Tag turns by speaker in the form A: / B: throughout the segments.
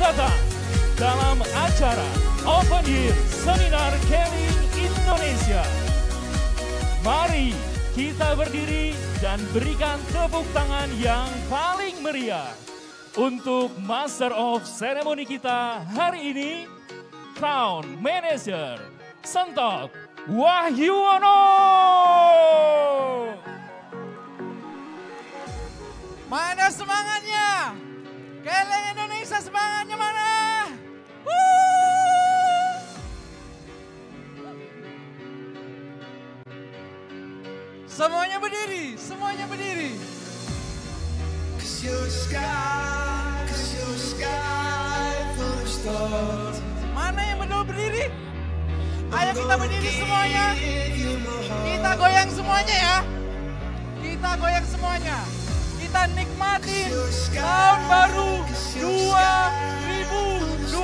A: datang dalam acara Open Year Seminar Caring Indonesia. Mari kita berdiri dan berikan tepuk tangan yang paling meriah untuk Master of Ceremony kita hari ini, Crown Manager Sentot Wahyuwono.
B: Mana semangatnya? Keleng Indonesia semangatnya mana? Semuanya berdiri, semuanya berdiri. Mana yang betul berdiri? Ayo kita berdiri semuanya. Kita goyang semuanya ya. Kita goyang semuanya. Kita nikmatin tahun baru 2022.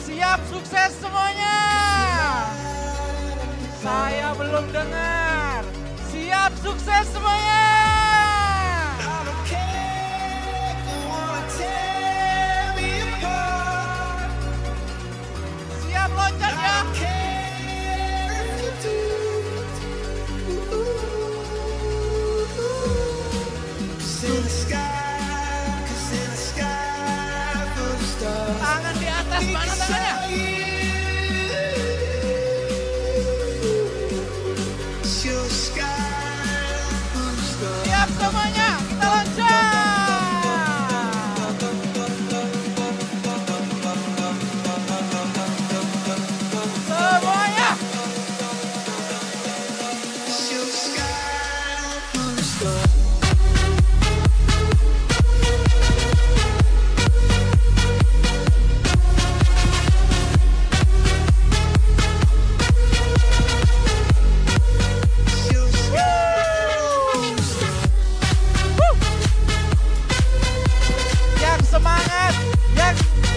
B: Siap sukses semuanya. Saya belum dengar. Siap sukses semuanya. Siap loncat ya. Tangan di atas, mana tangannya? Siap semuanya, kita loncat. Semuanya.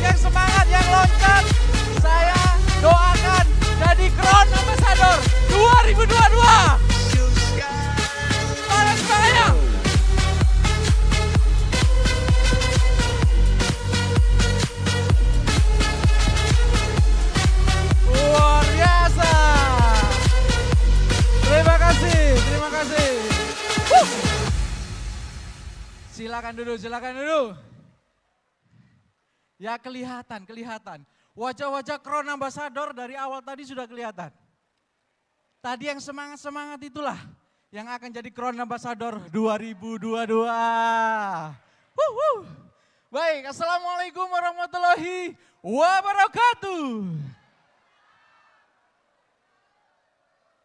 B: Yang semangat, yang loncat, saya doakan jadi Crown Ambassador 2022. Mana semangatnya? Luar biasa. Terima kasih, terima kasih. Silakan duduk, silakan duduk. Ya kelihatan. Wajah-wajah Crown Ambassador dari awal tadi sudah kelihatan. Tadi yang semangat-semangat itulah yang akan jadi Crown Ambassador 2022. Baik, Assalamualaikum warahmatullahi wabarakatuh.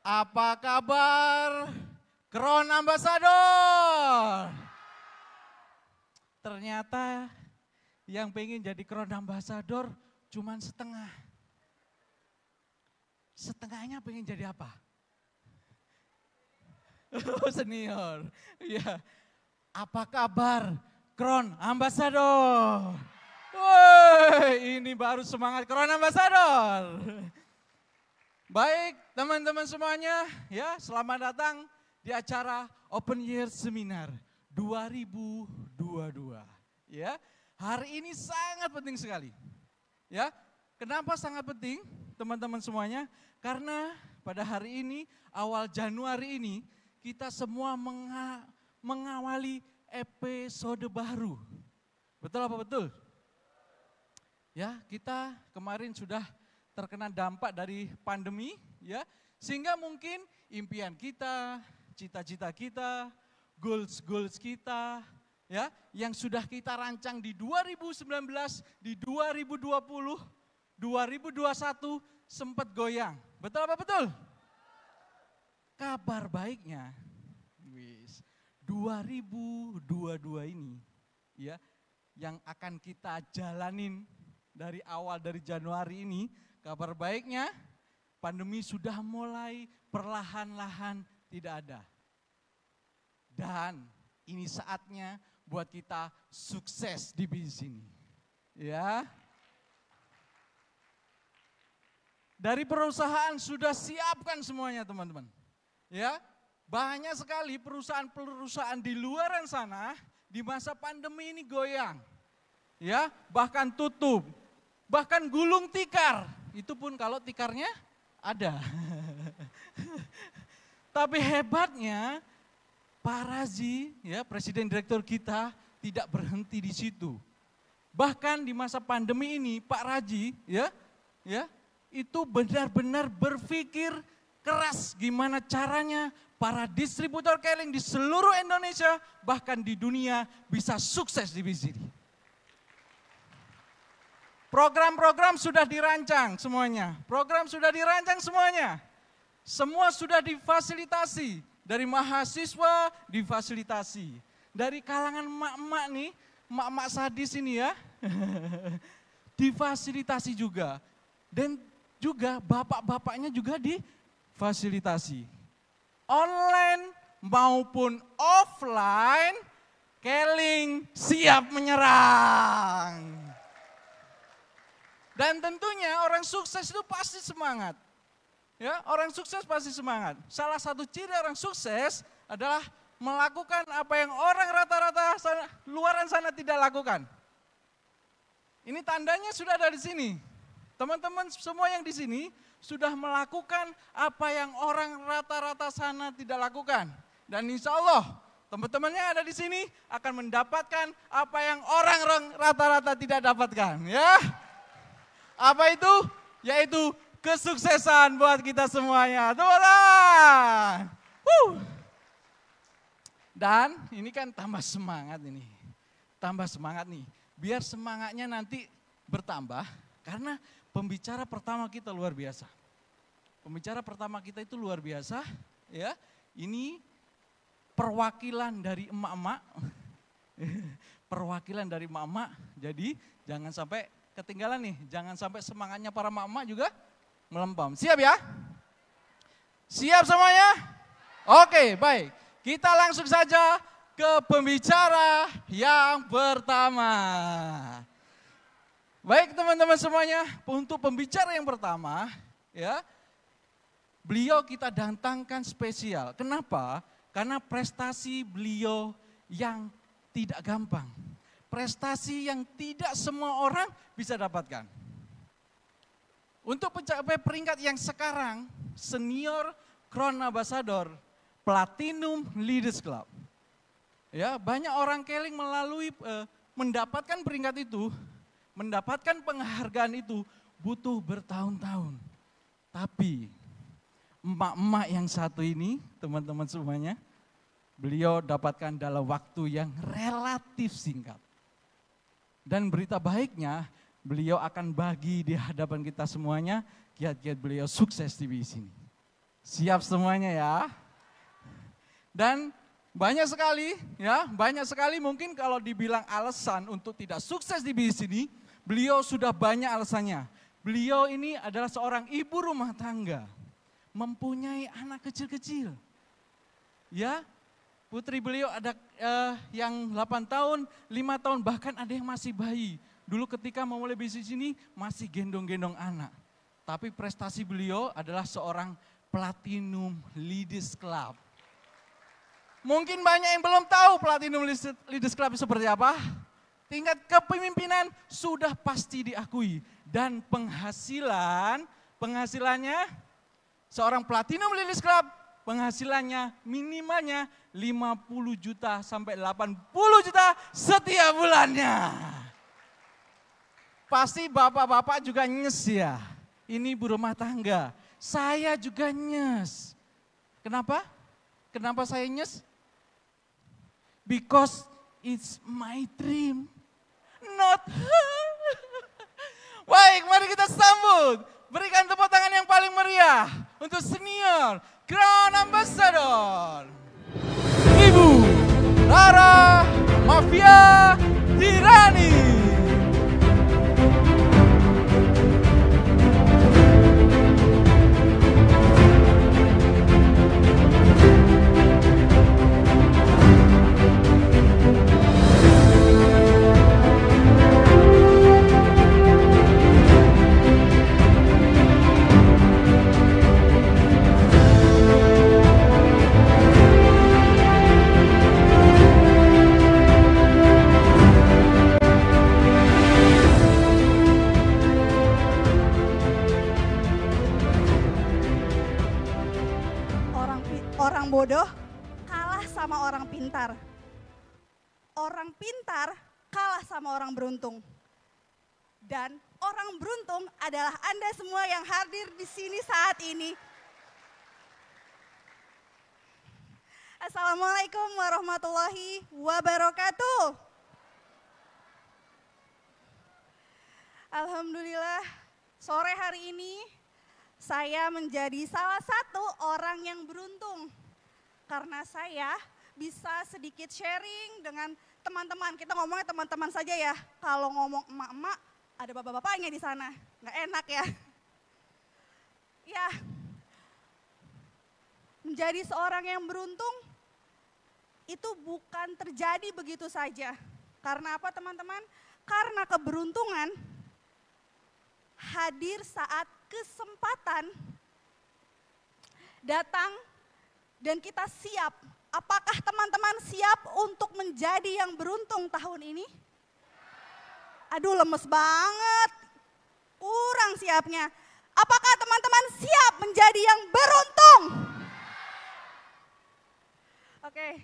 B: Apa kabar Crown Ambassador? Ternyata yang pengen jadi Crown Ambassador cuman setengah. Setengahnya pengen jadi apa? Senior. Ya. Apa kabar Crown Ambassador? Woi, ini baru semangat Crown Ambassador. Baik, teman-teman semuanya, ya, selamat datang di acara Open Year Seminar 2022. Ya. Hari ini sangat penting sekali. Ya, kenapa sangat penting teman-teman semuanya? Karena pada hari ini, awal Januari ini, kita semua mengawali episode baru. Betul apa betul? Ya, kita kemarin sudah terkena dampak dari pandemi, ya, sehingga mungkin impian kita, cita-cita kita, goals kita, ya, yang sudah kita rancang di 2019, di 2020, 2021 sempat goyang. Betul apa betul? Kabar baiknya, 2022 ini, ya, yang akan kita jalanin dari awal dari Januari ini, kabar baiknya pandemi sudah mulai perlahan-lahan tidak ada. Dan ini saatnya buat kita sukses di bisnis ini. Ya. Dari perusahaan sudah siapkan semuanya teman-teman. Ya. Banyak sekali perusahaan-perusahaan di luar sana di masa pandemi ini goyang. ya, bahkan tutup, bahkan gulung tikar. Itu pun kalau tikarnya ada. Tapi hebatnya Pak Razi, ya, Presiden Direktur kita tidak berhenti di situ. Bahkan di masa pandemi ini Pak Razi, ya, itu benar-benar berpikir keras gimana caranya para distributor keling di seluruh Indonesia, bahkan di dunia bisa sukses di sini. Program-program sudah dirancang semuanya. Semua sudah difasilitasi. Dari mahasiswa difasilitasi. Dari kalangan emak-emak nih, emak-emak sadis ini ya. Difasilitasi juga. Dan juga bapak-bapaknya juga difasilitasi. Online maupun offline, keling siap menyerang. Dan tentunya orang sukses itu pasti semangat. Ya, orang sukses pasti semangat. Salah satu ciri orang sukses adalah melakukan apa yang orang rata-rata luaran sana tidak lakukan. Ini tandanya sudah ada di sini. Teman-teman semua yang di sini sudah melakukan apa yang orang rata-rata sana tidak lakukan. Dan insya Allah teman-temannya ada di sini akan mendapatkan apa yang orang rata-rata tidak dapatkan. Ya, apa itu? Yaitu kesuksesan buat kita semuanya. Teman-teman. Dan ini kan tambah semangat ini. Tambah semangat nih. Biar semangatnya nanti bertambah karena pembicara pertama kita luar biasa. Pembicara pertama kita itu luar biasa, ya. Ini perwakilan dari emak-emak. Perwakilan dari emak-emak. Jadi jangan sampai ketinggalan nih. Jangan sampai semangatnya para emak-emak juga melempem. Siap ya? Siap semuanya? Oke, baik. Kita langsung saja ke pembicara yang pertama. Baik teman-teman semuanya, untuk pembicara yang pertama, ya, beliau kita datangkan spesial. Kenapa? Karena prestasi beliau yang tidak gampang. Prestasi yang tidak semua orang bisa dapatkan. Untuk mencapai peringkat yang sekarang, Senior Crown Ambassador Platinum Leaders Club. Ya, banyak orang keling melalui mendapatkan peringkat itu, mendapatkan penghargaan itu butuh bertahun-tahun. Tapi emak-emak yang satu ini, teman-teman semuanya, beliau dapatkan dalam waktu yang relatif singkat. Dan berita baiknya, beliau akan bagi di hadapan kita semuanya kiat-kiat beliau sukses di sini. Siap semuanya ya. Dan banyak sekali ya, banyak sekali mungkin kalau dibilang alasan untuk tidak sukses di sini, beliau sudah banyak alasannya. Beliau ini adalah seorang ibu rumah tangga, mempunyai anak kecil-kecil. Ya, putri beliau ada yang 8 tahun, 5 tahun, bahkan ada yang masih bayi. Dulu ketika memulai bisnis ini masih gendong-gendong anak. Tapi prestasi beliau adalah seorang Platinum Leaders Club. Mungkin banyak yang belum tahu Platinum Leaders Club seperti apa. Tingkat kepemimpinan sudah pasti diakui. Dan penghasilannya seorang Platinum Leaders Club, penghasilannya minimalnya 50 juta sampai 80 juta setiap bulannya. Pasti bapak-bapak juga nyes ya. Ini ibu rumah tangga. Saya juga nyes. Kenapa? Kenapa saya nyes? Because it's my dream. Not. Baik, mari kita sambut. Berikan tepuk tangan yang paling meriah untuk Senior Crown Ambassador Ibu Rara Mafia Tirani.
C: bodoh kalah sama orang pintar. Orang pintar kalah sama orang beruntung. Dan orang beruntung adalah Anda semua yang hadir di sini saat ini. Assalamualaikum warahmatullahi wabarakatuh. Alhamdulillah, sore hari ini saya menjadi salah satu orang yang beruntung. Karena saya bisa sedikit sharing dengan teman-teman. Kita ngomongnya teman-teman saja ya. Kalau ngomong emak-emak, ada bapak-bapaknya di sana. Nggak enak ya. Ya, menjadi seorang yang beruntung itu bukan terjadi begitu saja. Karena apa teman-teman? Karena keberuntungan hadir saat kesempatan datang dan kita siap. Apakah teman-teman siap untuk menjadi yang beruntung tahun ini? Aduh, lemes banget. Kurang siapnya. Apakah teman-teman siap menjadi yang beruntung? Oke.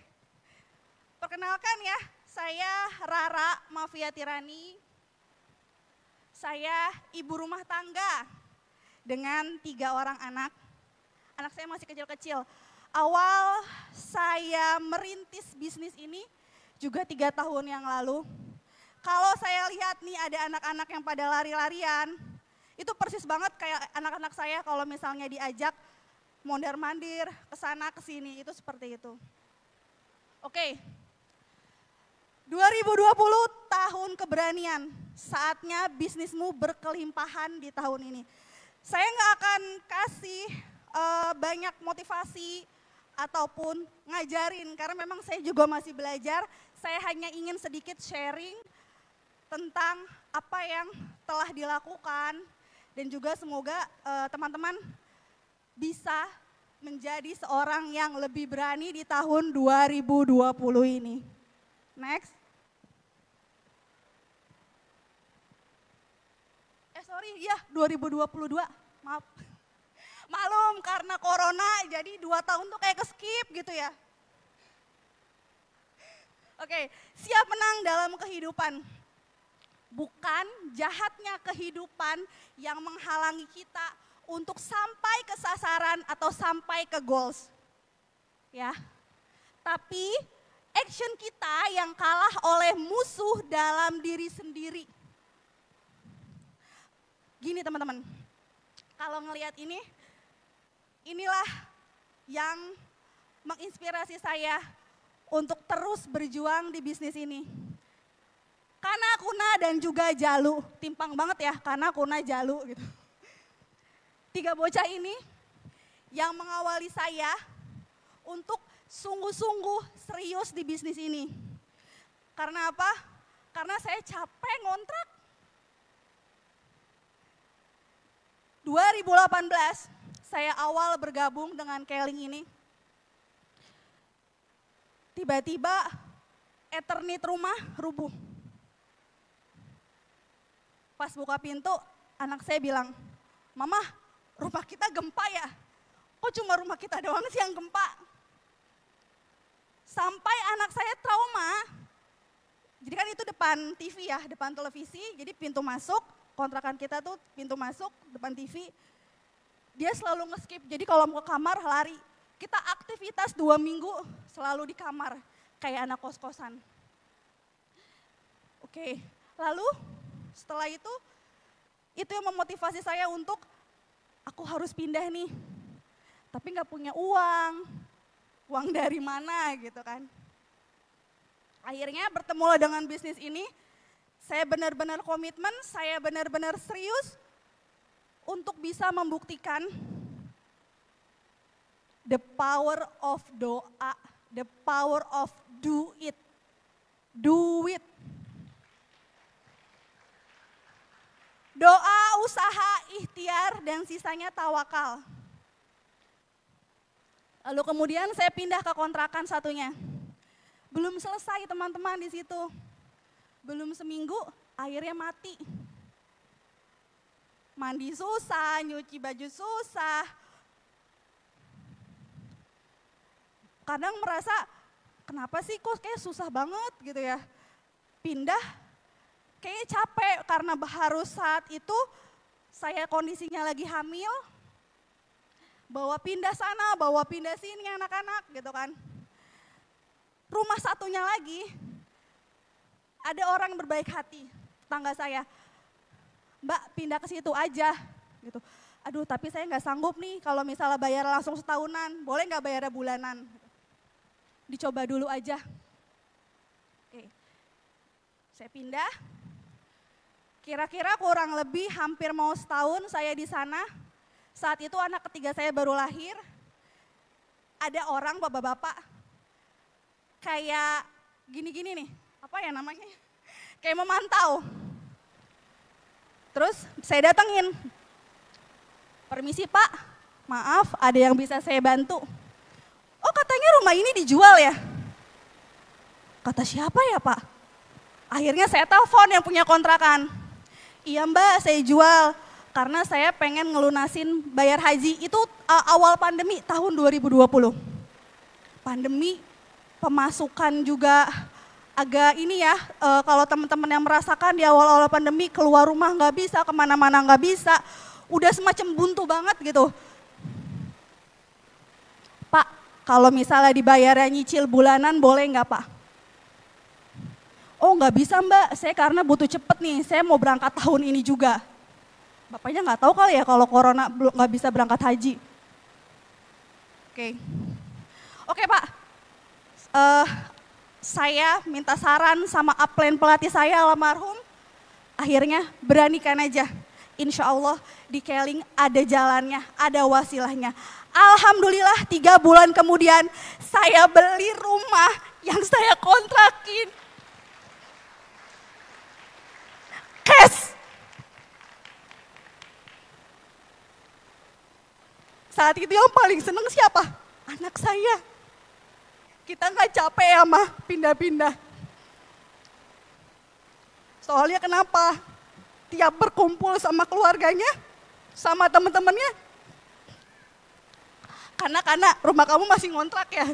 C: Perkenalkan ya, saya Rara Mafia Tirani. Saya ibu rumah tangga dengan 3 orang anak. Anak saya masih kecil-kecil. Awal saya merintis bisnis ini juga 3 tahun yang lalu. Kalau saya lihat nih ada anak-anak yang pada lari-larian, itu persis banget kayak anak-anak saya kalau misalnya diajak mondar-mandir, kesana kesini, itu seperti itu. Oke, 2020 tahun keberanian, saatnya bisnismu berkelimpahan di tahun ini. Saya nggak akan kasih banyak motivasi ataupun ngajarin, karena memang saya juga masih belajar. Saya hanya ingin sedikit sharing tentang apa yang telah dilakukan dan juga semoga teman-teman bisa menjadi seorang yang lebih berani di tahun 2020 ini. Next. Sorry, ya 2022, maaf. Malum karena corona jadi 2 tahun tuh kayak ke-skip gitu ya. Oke, siap menang dalam kehidupan. Bukan jahatnya kehidupan yang menghalangi kita untuk sampai ke sasaran atau sampai ke goals. Ya. Tapi action kita yang kalah oleh musuh dalam diri sendiri. Gini teman-teman, kalau ngelihat ini, inilah yang menginspirasi saya untuk terus berjuang di bisnis ini. Kana, kuna, dan juga jalu, timpang banget ya, kana, kuna, jalu gitu. 3 bocah ini yang mengawali saya untuk sungguh-sungguh serius di bisnis ini. Karena apa? Karena saya capek ngontrak. 2018 saya awal bergabung dengan Keling ini. Tiba-tiba Ethernet rumah rubuh. Pas buka pintu, anak saya bilang, "Mama, rumah kita gempa ya? Kok cuma rumah kita doang sih yang gempa?" Sampai anak saya trauma. Jadi kan itu depan TV ya, depan televisi, jadi pintu masuk, kontrakan kita tuh pintu masuk, depan TV. Dia selalu nge-skip, jadi kalau mau ke kamar lari. Kita aktivitas 2 minggu selalu di kamar, kayak anak kos-kosan. Oke, lalu setelah itu yang memotivasi saya untuk, aku harus pindah nih. Tapi gak punya uang dari mana gitu kan. Akhirnya bertemu dengan bisnis ini, saya benar-benar komitmen, saya benar-benar serius untuk bisa membuktikan the power of doa, the power of do it. Do it. Doa, usaha, ikhtiar, dan sisanya tawakal. Lalu kemudian saya pindah ke kontrakan satunya. Belum selesai teman-teman di situ. Belum seminggu, airnya mati. Mandi susah, nyuci baju susah. kadang merasa kenapa sih kok kayak susah banget gitu ya. Pindah kayaknya capek karena harus saat itu saya kondisinya lagi hamil. Bawa pindah sana, bawa pindah sini anak-anak gitu kan. Rumah satunya lagi, ada orang berbaik hati, tetangga saya. Mbak pindah ke situ aja gitu. Aduh tapi saya nggak sanggup nih kalau misalnya bayar langsung setahunan, boleh nggak bayar bulanan? Dicoba dulu aja. Oke, saya pindah. Kira-kira kurang lebih hampir mau setahun saya di sana. Saat itu anak ketiga saya baru lahir. Ada orang bapak-bapak kayak gini-gini nih, apa ya namanya? Kayak memantau. Terus saya datengin. Permisi Pak, maaf ada yang bisa saya bantu. Oh katanya rumah ini dijual ya? Kata siapa ya Pak? Akhirnya saya telepon yang punya kontrakan. Iya Mbak saya jual karena saya pengen ngelunasin bayar haji. Itu awal pandemi tahun 2020. Pandemi, pemasukan juga agak ini ya, kalau teman-teman yang merasakan di awal-awal pandemi keluar rumah nggak bisa, kemana-mana nggak bisa. Udah semacam buntu banget gitu. Pak, kalau misalnya dibayarnya nyicil bulanan boleh nggak Pak? Oh nggak bisa Mbak, saya karena butuh cepet nih, saya mau berangkat tahun ini juga. Bapaknya nggak tahu kali ya kalau corona nggak bisa berangkat haji. Oke Pak, saya minta saran sama upline pelatih saya almarhum, akhirnya beranikan aja. Insya Allah di Keling ada jalannya, ada wasilahnya. Alhamdulillah 3 bulan kemudian saya beli rumah yang saya kontrakin. Cash. Saat itu yang paling seneng siapa? Anak saya. Kita nggak capek ya mah pindah-pindah. Soalnya kenapa? Tiap berkumpul sama keluarganya, sama teman-temannya. Karena rumah kamu masih ngontrak ya.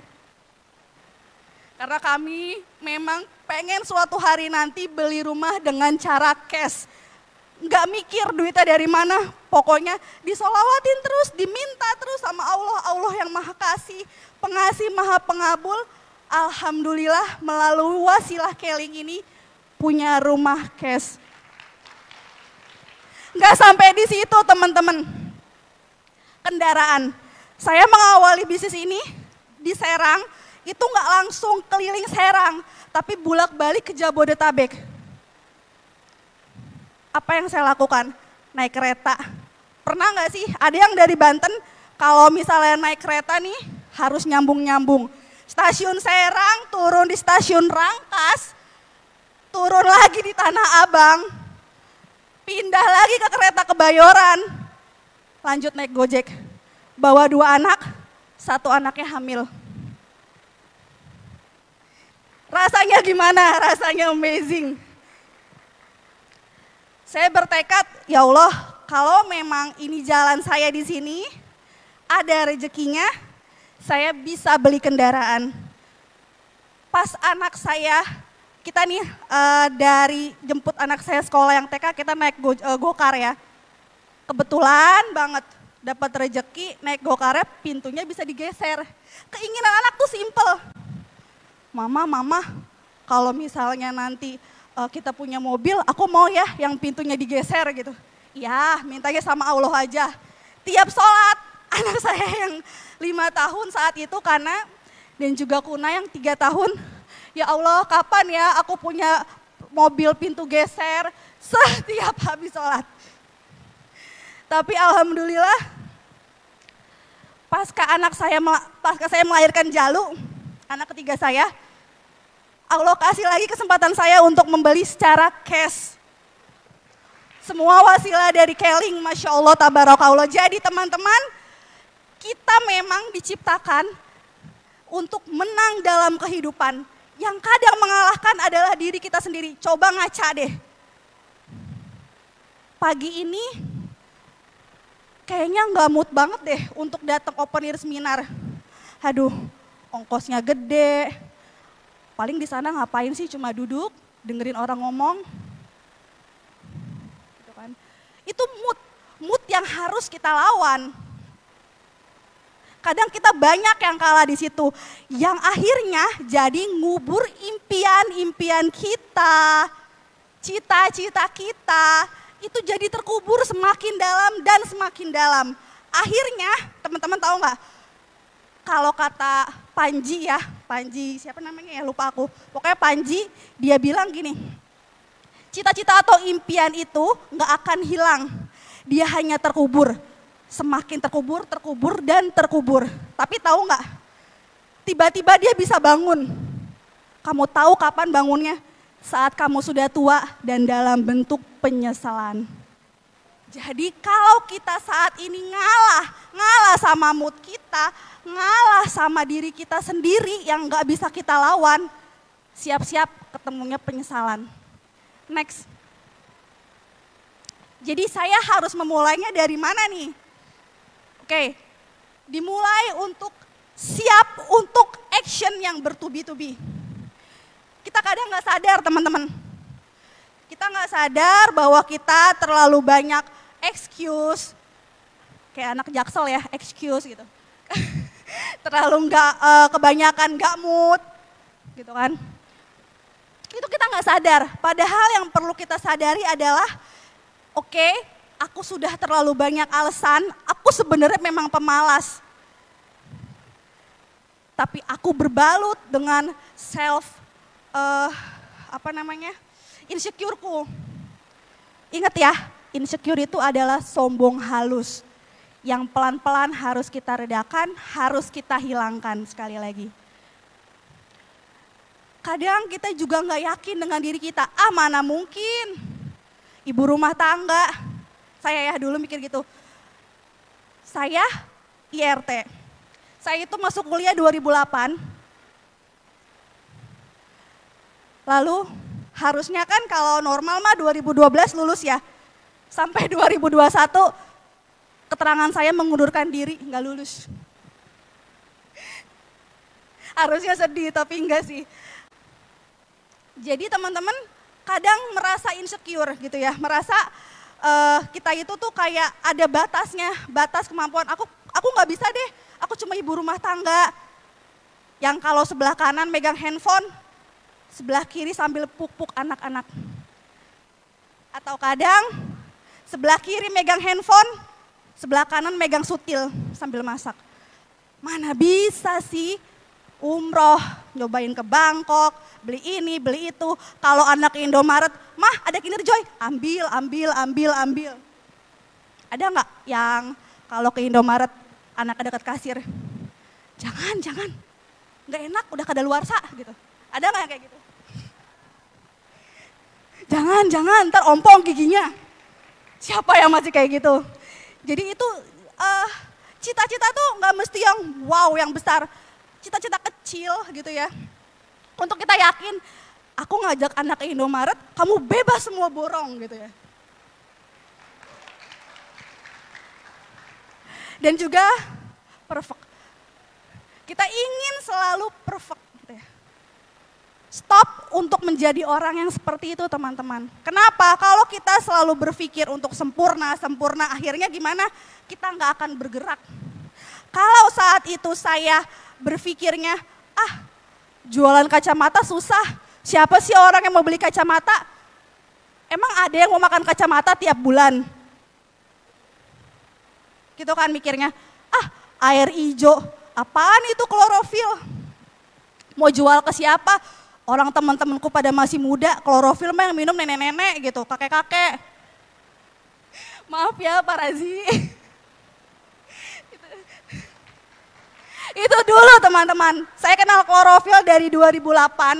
C: Karena kami memang pengen suatu hari nanti beli rumah dengan cara cash. Nggak mikir duitnya dari mana, pokoknya disolawatin terus, diminta terus sama Allah. Allah yang maha kasih, pengasih, maha pengabul. Alhamdulillah melalui wasilah Keling ini punya rumah cash. Nggak sampai di situ teman-teman. Kendaraan. Saya mengawali bisnis ini di Serang, itu nggak langsung keliling Serang, tapi bolak-balik ke Jabodetabek. Apa yang saya lakukan? Naik kereta. Pernah nggak sih ada yang dari Banten kalau misalnya naik kereta nih harus nyambung-nyambung. Stasiun Serang, turun di stasiun Rangkas, turun lagi di Tanah Abang, pindah lagi ke kereta Kebayoran, lanjut naik Gojek. Bawa 2 anak, 1 anaknya hamil. Rasanya gimana? Rasanya amazing. Saya bertekad, ya Allah, kalau memang ini jalan saya di sini, ada rezekinya, saya bisa beli kendaraan. Pas anak saya, kita nih dari jemput anak saya sekolah yang TK, kita naik gokar ya. Kebetulan banget dapat rezeki naik gokarnya, pintunya bisa digeser. Keinginan anak tuh simple. Mama, kalau misalnya nanti kita punya mobil, aku mau ya yang pintunya digeser gitu. Ya, mintanya sama Allah aja. Tiap sholat, anak saya yang 5 tahun saat itu karena, dan juga Kuna yang 3 tahun, ya Allah kapan ya aku punya mobil pintu geser setiap habis sholat. Tapi alhamdulillah pasca saya melahirkan Jalu, anak ketiga saya, Allah kasih lagi kesempatan saya untuk membeli secara cash. Semua wasilah dari Keling, Masya Allah, tabarakallah. Jadi teman-teman, kita memang diciptakan untuk menang dalam kehidupan. Yang kadang mengalahkan adalah diri kita sendiri. Coba ngaca deh. Pagi ini kayaknya nggak mood banget deh untuk datang open air seminar. Aduh, ongkosnya gede. Paling di sana ngapain sih, cuma duduk, dengerin orang ngomong. Gitu kan. Itu mood yang harus kita lawan. Kadang kita banyak yang kalah di situ, yang akhirnya jadi ngubur impian-impian kita, cita-cita kita, itu jadi terkubur semakin dalam dan semakin dalam. Akhirnya, teman-teman tahu nggak? Kalau kata Panji ya, Panji siapa namanya ya, lupa aku. Pokoknya Panji, dia bilang gini, cita-cita atau impian itu nggak akan hilang, dia hanya terkubur. Semakin terkubur, terkubur, dan terkubur. Tapi tahu nggak? Tiba-tiba dia bisa bangun. Kamu tahu kapan bangunnya? Saat kamu sudah tua dan dalam bentuk penyesalan. Jadi kalau kita saat ini ngalah sama mood kita, ngalah sama diri kita sendiri yang nggak bisa kita lawan, siap-siap ketemunya penyesalan. Next. Jadi saya harus memulainya dari mana nih? Oke, dimulai untuk siap untuk action yang bertubi-tubi. Kita kadang nggak sadar teman-teman. Kita nggak sadar bahwa kita terlalu banyak excuse. Kayak anak Jaksel ya, excuse gitu. Terlalu kebanyakan nggak mood gitu kan. Itu kita nggak sadar. Padahal yang perlu kita sadari adalah oke, aku sudah terlalu banyak alasan, aku sebenarnya memang pemalas. Tapi aku berbalut dengan insecure-ku. Ingat ya, insecure itu adalah sombong halus. Yang pelan-pelan harus kita redakan, harus kita hilangkan sekali lagi. Kadang kita juga nggak yakin dengan diri kita, mana mungkin, ibu rumah tangga. Saya ya dulu mikir gitu, saya IRT, saya itu masuk kuliah 2008, lalu harusnya kan kalau normal mah 2012 lulus ya, sampai 2021 keterangan saya mengundurkan diri, nggak lulus. Harusnya sedih tapi enggak sih. Jadi teman-teman kadang merasa insecure gitu ya, merasa kita itu tuh kayak ada batasnya, batas kemampuan. Aku nggak bisa deh, aku cuma ibu rumah tangga. Yang kalau sebelah kanan megang handphone, sebelah kiri sambil puk-puk anak-anak. Atau kadang sebelah kiri megang handphone, sebelah kanan megang sutil sambil masak. Mana bisa sih umroh, nyobain ke Bangkok, beli ini, beli itu. Kalau anak Indomaret, mah ada Kinder Joy, ambil. Ada nggak yang kalau ke Indomaret anak dekat kasir, jangan, nggak enak, udah kadaluarsa gitu. Ada nggak yang kayak gitu? Jangan, ntar ompong giginya. Siapa yang masih kayak gitu? Jadi itu cita-cita tuh nggak mesti yang wow, yang besar. Cita-cita kecil gitu ya. Untuk kita yakin, aku ngajak anak ke Indomaret, kamu bebas semua borong gitu ya. Dan juga perfect. Kita ingin selalu perfect gitu ya. Stop untuk menjadi orang yang seperti itu teman-teman. Kenapa? Kalau kita selalu berpikir untuk sempurna, akhirnya gimana? Kita nggak akan bergerak. Kalau saat itu saya berpikirnya, jualan kacamata susah. Siapa sih orang yang mau beli kacamata? Emang ada yang mau makan kacamata tiap bulan? Gitu kan mikirnya, air hijau, apaan itu klorofil? Mau jual ke siapa? Orang teman-temanku pada masih muda, klorofil mah yang minum nenek-nenek gitu, kakek-kakek. Maaf ya Pak Razi. Itu dulu teman-teman, saya kenal klorofil dari 2008.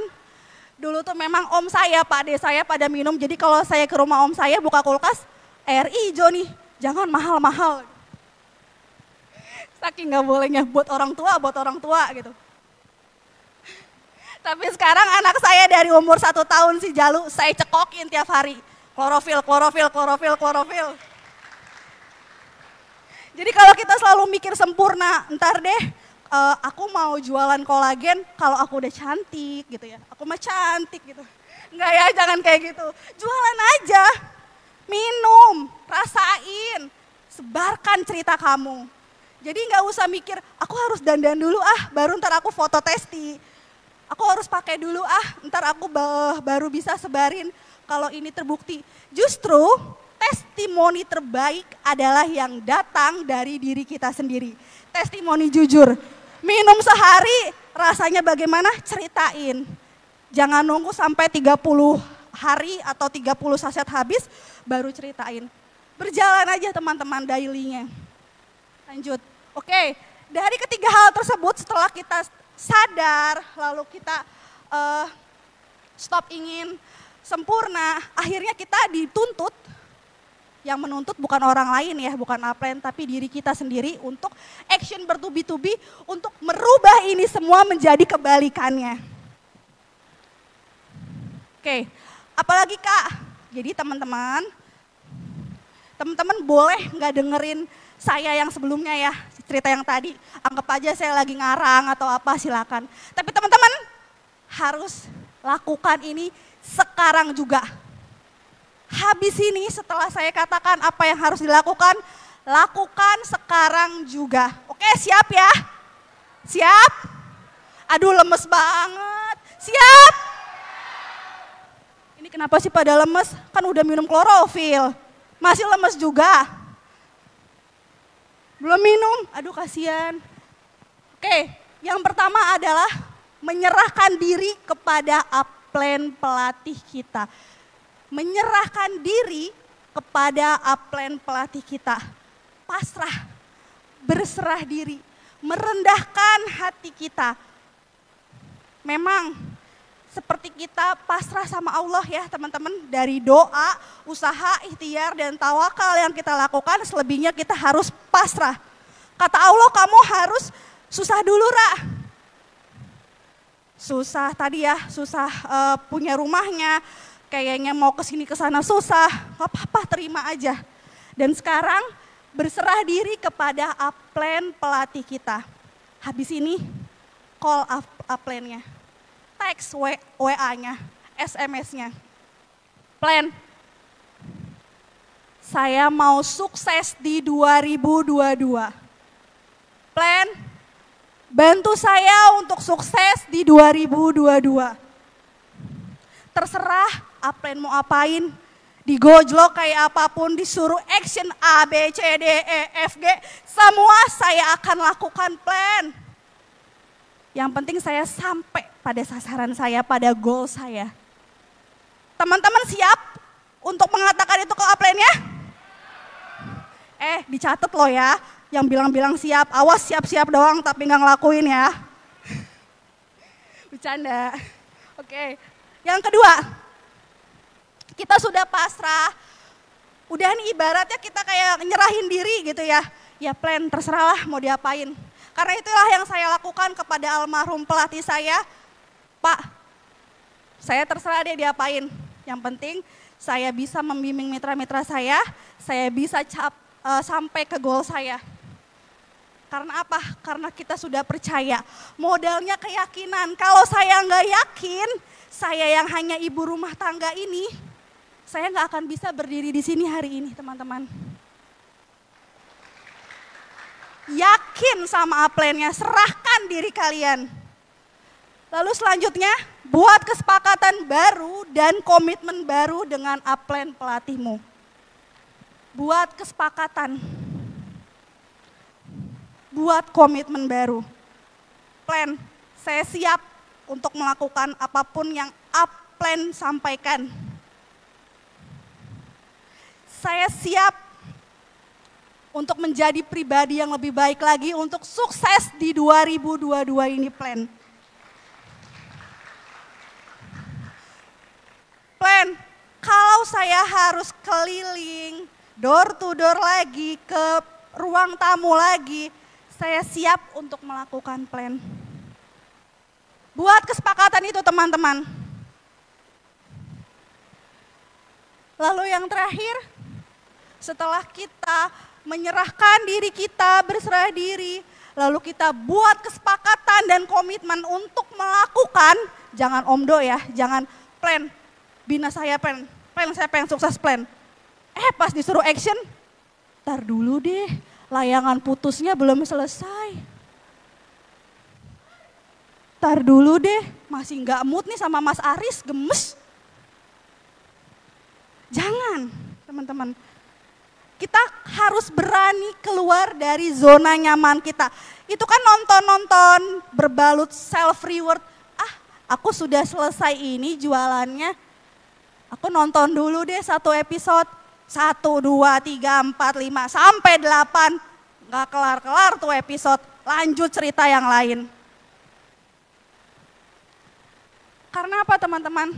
C: Dulu tuh memang om saya, Pak Ade saya pada minum. Jadi kalau saya ke rumah om saya buka kulkas, air hijau nih, jangan mahal-mahal. Saking gak bolehnya buat orang tua gitu. Tapi sekarang anak saya dari umur 1 tahun si Jalu, saya cekokin tiap hari. Klorofil. Jadi kalau kita selalu mikir sempurna, ntar deh aku mau jualan kolagen kalau aku udah cantik gitu ya. Aku mah cantik gitu. Enggak ya, jangan kayak gitu. Jualan aja, minum, rasain, sebarkan cerita kamu. Jadi nggak usah mikir, aku harus dandan dulu baru ntar aku foto testi. Aku harus pakai dulu ntar aku baru bisa sebarin kalau ini terbukti. Justru testimoni terbaik adalah yang datang dari diri kita sendiri. Testimoni jujur. Minum sehari rasanya bagaimana? Ceritain. Jangan nunggu sampai 30 hari atau 30 saset habis baru ceritain. Berjalan aja teman-teman daily-nya. Lanjut. Oke, dari ketiga hal tersebut setelah kita sadar, lalu kita stop ingin sempurna, akhirnya kita dituntut. Yang menuntut bukan orang lain ya, bukan upline, tapi diri kita sendiri untuk action bertubi-tubi untuk merubah ini semua menjadi kebalikannya. Oke, apalagi Kak? Jadi teman-teman boleh nggak dengerin saya yang sebelumnya ya, cerita yang tadi, anggap aja saya lagi ngarang atau apa silakan. Tapi teman-teman harus lakukan ini sekarang juga. Habis ini setelah saya katakan apa yang harus dilakukan, lakukan sekarang juga. Oke, siap ya? Siap? Aduh lemes banget. Siap? Ini kenapa sih pada lemes? Kan udah minum klorofil. Masih lemes juga. Belum minum? Aduh kasihan. Oke, yang pertama adalah menyerahkan diri kepada upline pelatih kita. Menyerahkan diri kepada upline pelatih kita. Pasrah, berserah diri, merendahkan hati kita. Memang seperti kita pasrah sama Allah ya teman-teman. Dari doa, usaha, ikhtiar dan tawakal yang kita lakukan, selebihnya kita harus pasrah. Kata Allah, kamu harus susah dulu Ra. Susah tadi ya, susah punya rumahnya, kayaknya mau kesini kesana susah, gak apa-apa terima aja. Dan sekarang berserah diri kepada upline pelatih kita. Habis ini call upline-nya. Teks WA-nya, SMS-nya. Plan, saya mau sukses di 2022. Plan, bantu saya untuk sukses di 2022. Terserah upline mau apain, digojlok kayak apapun, disuruh action A, B, C, D, E, F, G, semua saya akan lakukan plan. Yang penting saya sampai pada sasaran saya, pada goal saya. Teman-teman siap untuk mengatakan itu ke upline-nya? Dicatat loh ya, yang bilang-bilang siap, awas siap-siap doang tapi nggak ngelakuin ya. Bercanda. Oke, yang kedua, kita sudah pasrah, udah nih ibaratnya kita kayak nyerahin diri gitu ya. Ya plan terserahlah mau diapain. Karena itulah yang saya lakukan kepada almarhum pelatih saya. Pak, saya terserah dia diapain. Yang penting saya bisa membimbing mitra-mitra saya bisa sampai ke goal saya. Karena apa? Karena kita sudah percaya. Modalnya keyakinan. Kalau saya nggak yakin, saya yang hanya ibu rumah tangga ini, saya nggak akan bisa berdiri di sini hari ini teman-teman. Yakin sama upline-nya, serahkan diri kalian. Lalu selanjutnya, buat kesepakatan baru dan komitmen baru dengan upline pelatihmu. Buat kesepakatan. Buat komitmen baru. Plan, saya siap untuk melakukan apapun yang upline sampaikan. Saya siap untuk menjadi pribadi yang lebih baik lagi untuk sukses di 2022 ini plan. Plan, kalau saya harus keliling door to door lagi, ke ruang tamu lagi, saya siap untuk melakukan plan. Buat kesepakatan itu teman-teman. Lalu yang terakhir, setelah kita menyerahkan diri kita, berserah diri, lalu kita buat kesepakatan dan komitmen untuk melakukan, jangan omdo ya, jangan plan, bina saya plan saya pengen sukses plan. Pas disuruh action, ntar dulu deh, layangan putusnya belum selesai. Ntar dulu deh, masih nggak mood nih sama Mas Aris, gemes. Jangan, teman-teman. Kita harus berani keluar dari zona nyaman kita. Itu kan nonton-nonton berbalut self reward. Aku sudah selesai ini jualannya. Aku nonton dulu deh 1 episode. 1, 2, 3, 4, 5, sampai 8. Gak kelar-kelar tuh episode. Lanjut cerita yang lain. Karena apa teman-teman?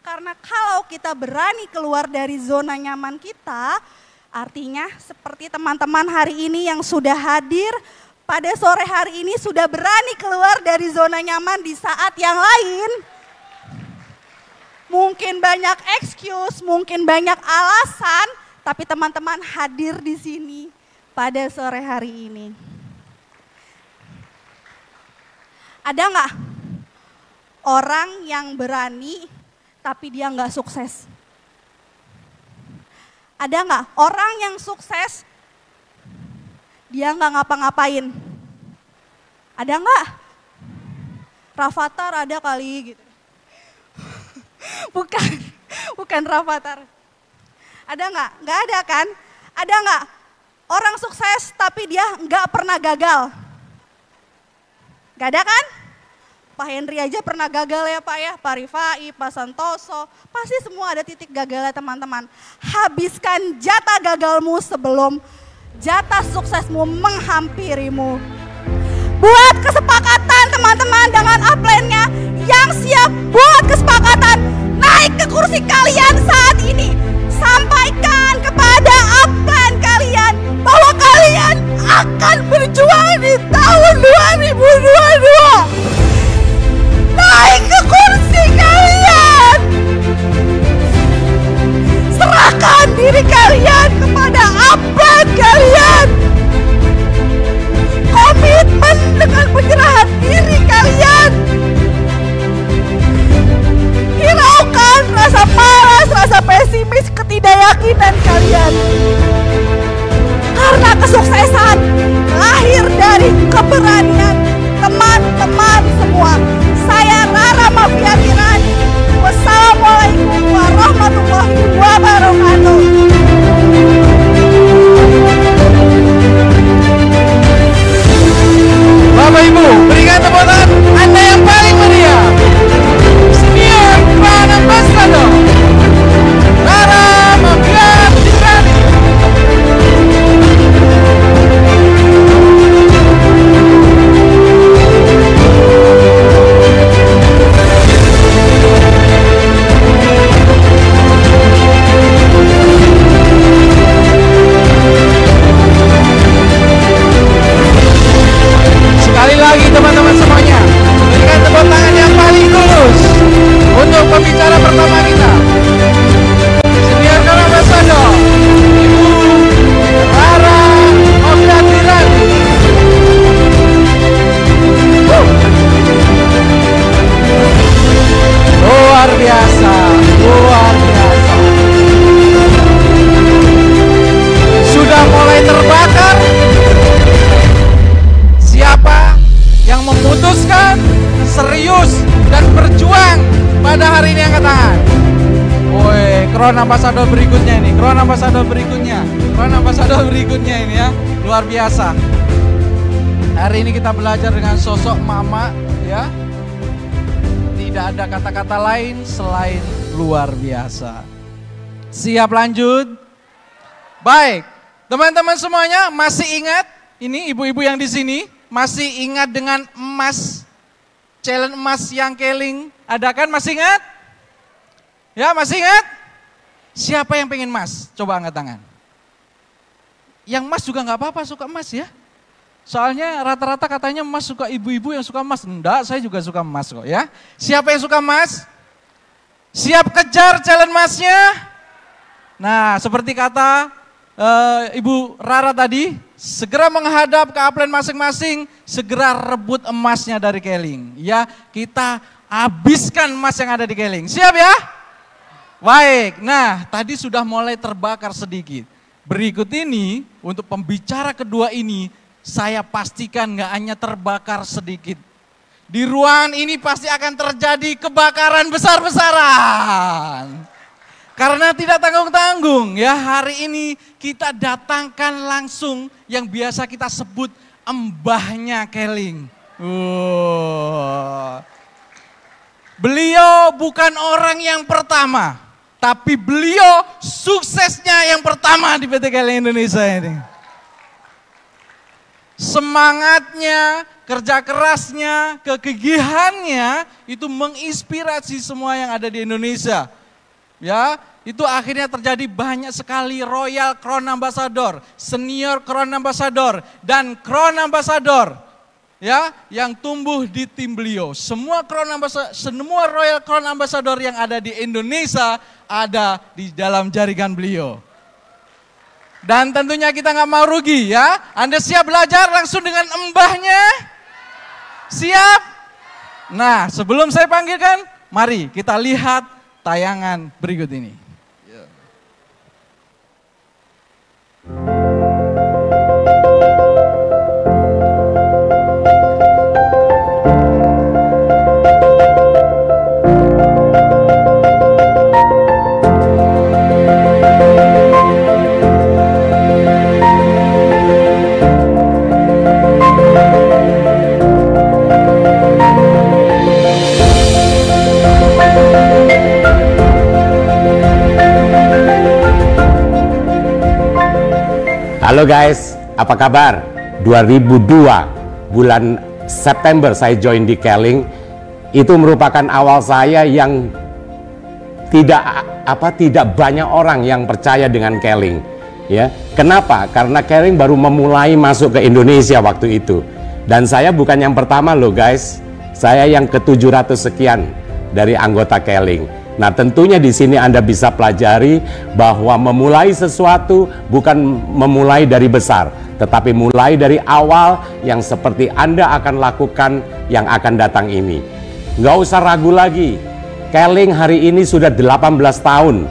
C: Karena kalau kita berani keluar dari zona nyaman kita, artinya seperti teman-teman hari ini yang sudah hadir pada sore hari ini sudah berani keluar dari zona nyaman di saat yang lain. Mungkin banyak excuse, mungkin banyak alasan, tapi teman-teman hadir di sini pada sore hari ini. Ada nggak orang yang berani tapi dia nggak sukses? Ada nggak orang yang sukses, dia nggak ngapa-ngapain? Ada nggak? Rafathar ada kali gitu. Bukan Rafathar. Ada nggak? Nggak ada kan? Ada nggak orang sukses tapi dia nggak pernah gagal? Nggak ada kan? Pak Henry aja pernah gagal ya Pak ya, Pak Rifai, Pak Santoso, pasti semua ada titik gagalnya teman-teman. Habiskan jatah gagalmu sebelum jatah suksesmu menghampirimu. Buat kesepakatan teman-teman dengan upline-nya yang siap buat kesepakatan naik ke kursi kalian saat ini. Sampaikan kepada upline kalian bahwa kalian akan berjuang di tahun 2022. Naik ke kursi kalian. Serahkan diri kalian kepada upline kalian. Komitmen dengan penyerahan diri kalian. Hiraukan rasa malas, rasa pesimis, ketidakyakinan kalian. Karena kesuksesan lahir dari keberanian teman-teman semua. Saya Rara Mafia Tirani. Wassalamualaikum warahmatullahi wabarakatuh.
B: Bapak Ibu, berikan tepuk tangan Anda yang paling meriah. Senior Brand Ambassador Rara Mafia Tirani. Sekali lagi teman-teman semuanya, berikan tepuk tangan yang paling tulus untuk pembicara pertama kita, Senior Brand Ambassador Ibu Rara Mafia Tirani. Luar biasa, luar biasa. Sudah mulai terbakar. Siapa yang memutuskan serius dan berjuang pada hari ini angkat tangan. Woi, Crown Ambassador berikutnya ini, Crown Ambassador berikutnya, Crown Ambassador berikutnya ini ya, luar biasa. Hari ini kita belajar dengan sosok mama ya. Tidak ada kata-kata lain selain luar biasa. Siap lanjut? Baik, teman-teman semuanya masih ingat ini ibu-ibu yang di sini? Masih ingat dengan emas, challenge emas yang keling, ada kan, masih ingat? Ya masih ingat? Siapa yang pengen emas? Coba angkat tangan. Yang emas juga nggak apa-apa suka emas ya. Soalnya rata-rata katanya emas suka ibu-ibu yang suka emas. Enggak, saya juga suka emas kok ya. Siapa yang suka emas? Siap kejar challenge emasnya? Nah seperti kata Ibu Rara tadi, segera menghadap ke upline masing-masing, segera rebut emasnya dari Keling. Ya, kita habiskan emas yang ada di Keling. Siap ya? Baik, nah tadi sudah mulai terbakar sedikit. Berikut ini, untuk pembicara kedua ini, saya pastikan nggak hanya terbakar sedikit. Di ruangan ini pasti akan terjadi kebakaran besar-besaran. Karena tidak tanggung-tanggung ya, hari ini kita datangkan langsung yang biasa kita sebut embahnya Keling. Beliau bukan orang yang pertama, tapi beliau suksesnya yang pertama di PT Keling Indonesia ini. Semangatnya, kerja kerasnya, kegigihannya itu menginspirasi semua yang ada di Indonesia. Ya, itu akhirnya terjadi banyak sekali Royal Crown Ambassador, Senior Crown Ambassador, dan Crown Ambassador. Ya, yang tumbuh di tim beliau. Semua Royal Crown Ambassador yang ada di Indonesia ada di dalam jaringan beliau. Dan tentunya kita nggak mau rugi ya. Anda siap belajar langsung dengan embahnya? Siap? Nah, sebelum saya panggilkan, mari kita lihat tayangan berikut ini.
D: Halo guys, apa kabar? 2002 bulan September saya join di Keling. Itu merupakan awal saya yang tidak banyak orang yang percaya dengan Keling. Ya, kenapa? Karena Keling baru memulai masuk ke Indonesia waktu itu. Dan saya bukan yang pertama loh guys. Saya yang ke-700 sekian dari anggota Keling. Nah, tentunya di sini Anda bisa pelajari bahwa memulai sesuatu bukan memulai dari besar, tetapi mulai dari awal yang seperti Anda akan lakukan yang akan datang ini. Nggak usah ragu lagi. Keling hari ini sudah 18 tahun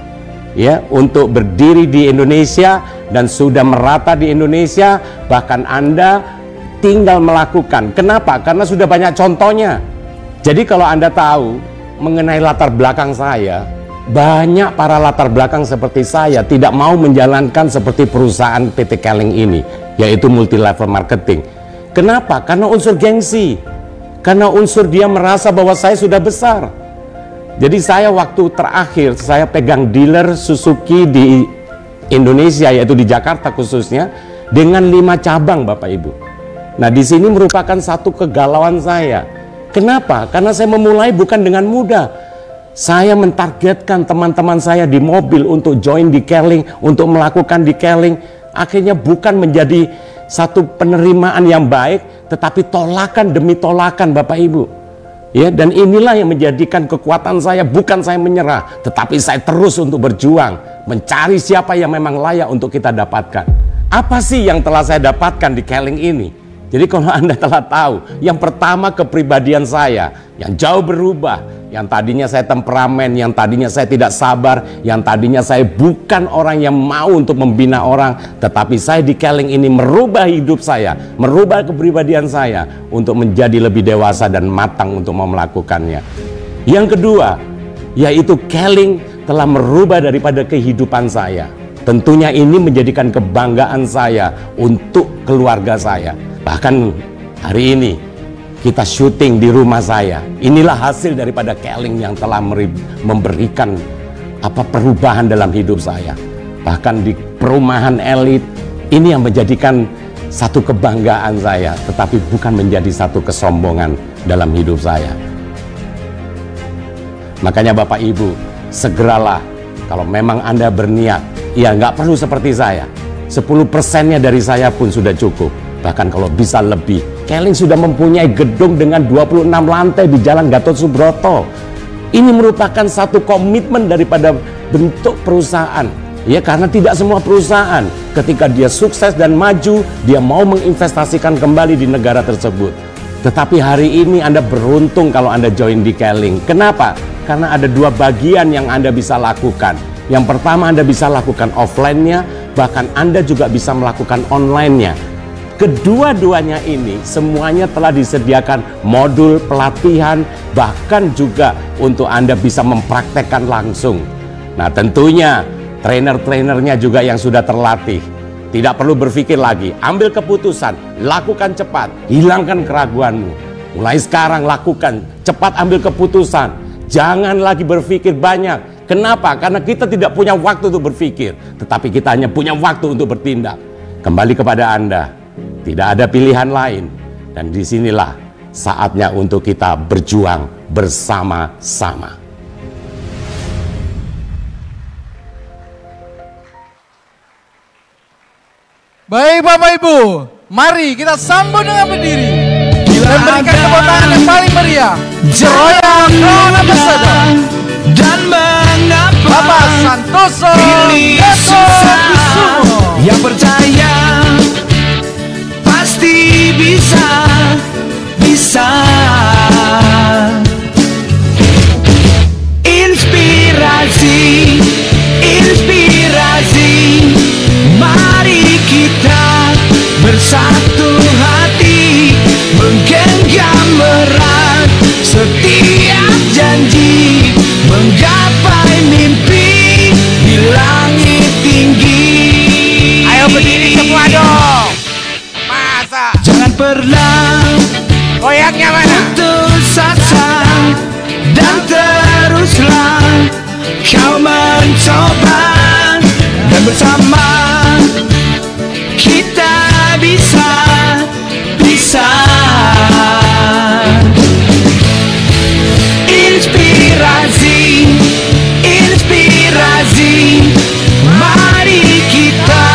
D: ya untuk berdiri di Indonesia dan sudah merata di Indonesia, bahkan Anda tinggal melakukan. Kenapa? Karena sudah banyak contohnya. Jadi kalau Anda tahu mengenai latar belakang saya, banyak para latar belakang seperti saya tidak mau menjalankan seperti perusahaan PT Keling ini, yaitu multi level marketing. Kenapa? Karena unsur gengsi, karena unsur dia merasa bahwa saya sudah besar. Jadi saya waktu terakhir saya pegang dealer Suzuki di Indonesia, yaitu di Jakarta khususnya, dengan 5 cabang Bapak Ibu. Nah, di sini merupakan satu kegalauan saya. Kenapa? Karena saya memulai bukan dengan mudah. Saya mentargetkan teman-teman saya di mobil untuk join di Keling, untuk melakukan di Keling. Akhirnya bukan menjadi satu penerimaan yang baik, tetapi tolakan demi tolakan Bapak Ibu. Ya, dan inilah yang menjadikan kekuatan saya, bukan saya menyerah, tetapi saya terus untuk berjuang, mencari siapa yang memang layak untuk kita dapatkan. Apa sih yang telah saya dapatkan di Keling ini? Jadi kalau Anda telah tahu, yang pertama kepribadian saya yang jauh berubah, yang tadinya saya temperamen, yang tadinya saya tidak sabar, yang tadinya saya bukan orang yang mau untuk membina orang, tetapi saya di Keling ini merubah hidup saya, merubah kepribadian saya untuk menjadi lebih dewasa dan matang untuk mau melakukannya. Yang kedua, yaitu Keling telah merubah daripada kehidupan saya. Tentunya ini menjadikan kebanggaan saya untuk keluarga saya. Bahkan hari ini kita syuting di rumah saya. Inilah hasil daripada Keling yang telah memberikan perubahan dalam hidup saya. Bahkan di perumahan elit, ini yang menjadikan satu kebanggaan saya, tetapi bukan menjadi satu kesombongan dalam hidup saya. Makanya Bapak Ibu, segeralah kalau memang Anda berniat, ya nggak perlu seperti saya. 10%-nya dari saya pun sudah cukup. Bahkan kalau bisa lebih. Keling sudah mempunyai gedung dengan 26 lantai di Jalan Gatot Subroto. Ini merupakan satu komitmen daripada bentuk perusahaan. Ya, karena tidak semua perusahaan ketika dia sukses dan maju, dia mau menginvestasikan kembali di negara tersebut. Tetapi hari ini Anda beruntung kalau Anda join di Keling. Kenapa? Karena ada dua bagian yang Anda bisa lakukan. Yang pertama, Anda bisa lakukan offline-nya, bahkan Anda juga bisa melakukan online-nya. Kedua-duanya ini semuanya telah disediakan modul pelatihan, bahkan juga untuk Anda bisa mempraktekkan langsung. Nah, tentunya trainer-trainernya juga yang sudah terlatih. Tidak perlu berpikir lagi, ambil keputusan, lakukan cepat, hilangkan keraguanmu. Mulai sekarang lakukan, cepat ambil keputusan. Jangan lagi berpikir banyak. Kenapa? Karena kita tidak punya waktu untuk berpikir, tetapi kita hanya punya waktu untuk bertindak. Kembali kepada Anda. Tidak ada pilihan lain. Dan disinilah saatnya untuk kita berjuang bersama-sama.
B: Baik Bapak Ibu, mari kita sambut dengan berdiri dan berikan tepuk tangan yang paling meriah. Royal Crown Ambassador
E: dan mengapa
B: Bapak Santoso Kusumo.
E: Yang percaya pasti bisa inspirasi, mari kita bersatu hati, menggenggam erat setiap janji, menggapai mimpi di langit tinggi.
F: Ayo berdiri semua dong. Masa?
E: Jangan pernah
F: Goyangnya mana?
E: putus asa, dan teruslah kau mencoba, dan bersama kita bisa inspirasi, mari kita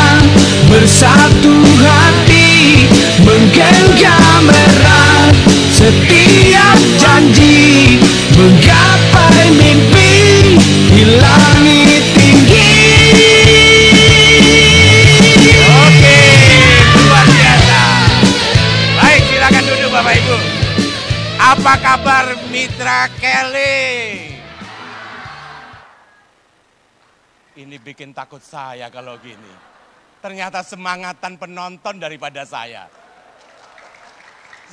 E: bersatu hati, menggenggam erat setiap janji, menggapai mimpi di langit tinggi.
F: Oke, luar biasa. Baik, silakan duduk Bapak Ibu. Apa kabar mitra Keling? Ini bikin takut saya kalau gini. Ternyata semangatan penonton daripada saya.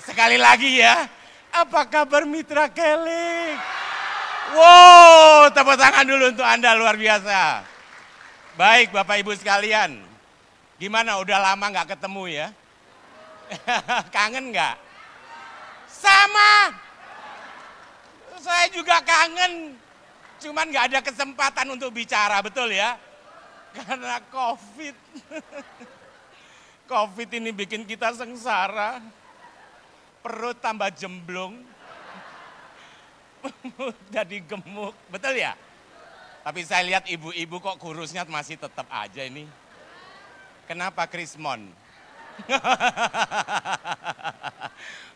F: Sekali lagi ya, apa kabar mitra Keling? Wow, tepuk tangan dulu untuk Anda, luar biasa. Baik Bapak Ibu sekalian, gimana udah lama nggak ketemu ya? Kangen nggak? Sama, saya juga kangen, cuman nggak ada kesempatan untuk bicara, betul ya? Karena COVID. COVID ini bikin kita sengsara. Perut tambah jemblung. Jadi gemuk, betul ya? Tapi saya lihat ibu-ibu kok kurusnya masih tetap aja ini. Kenapa Krismon?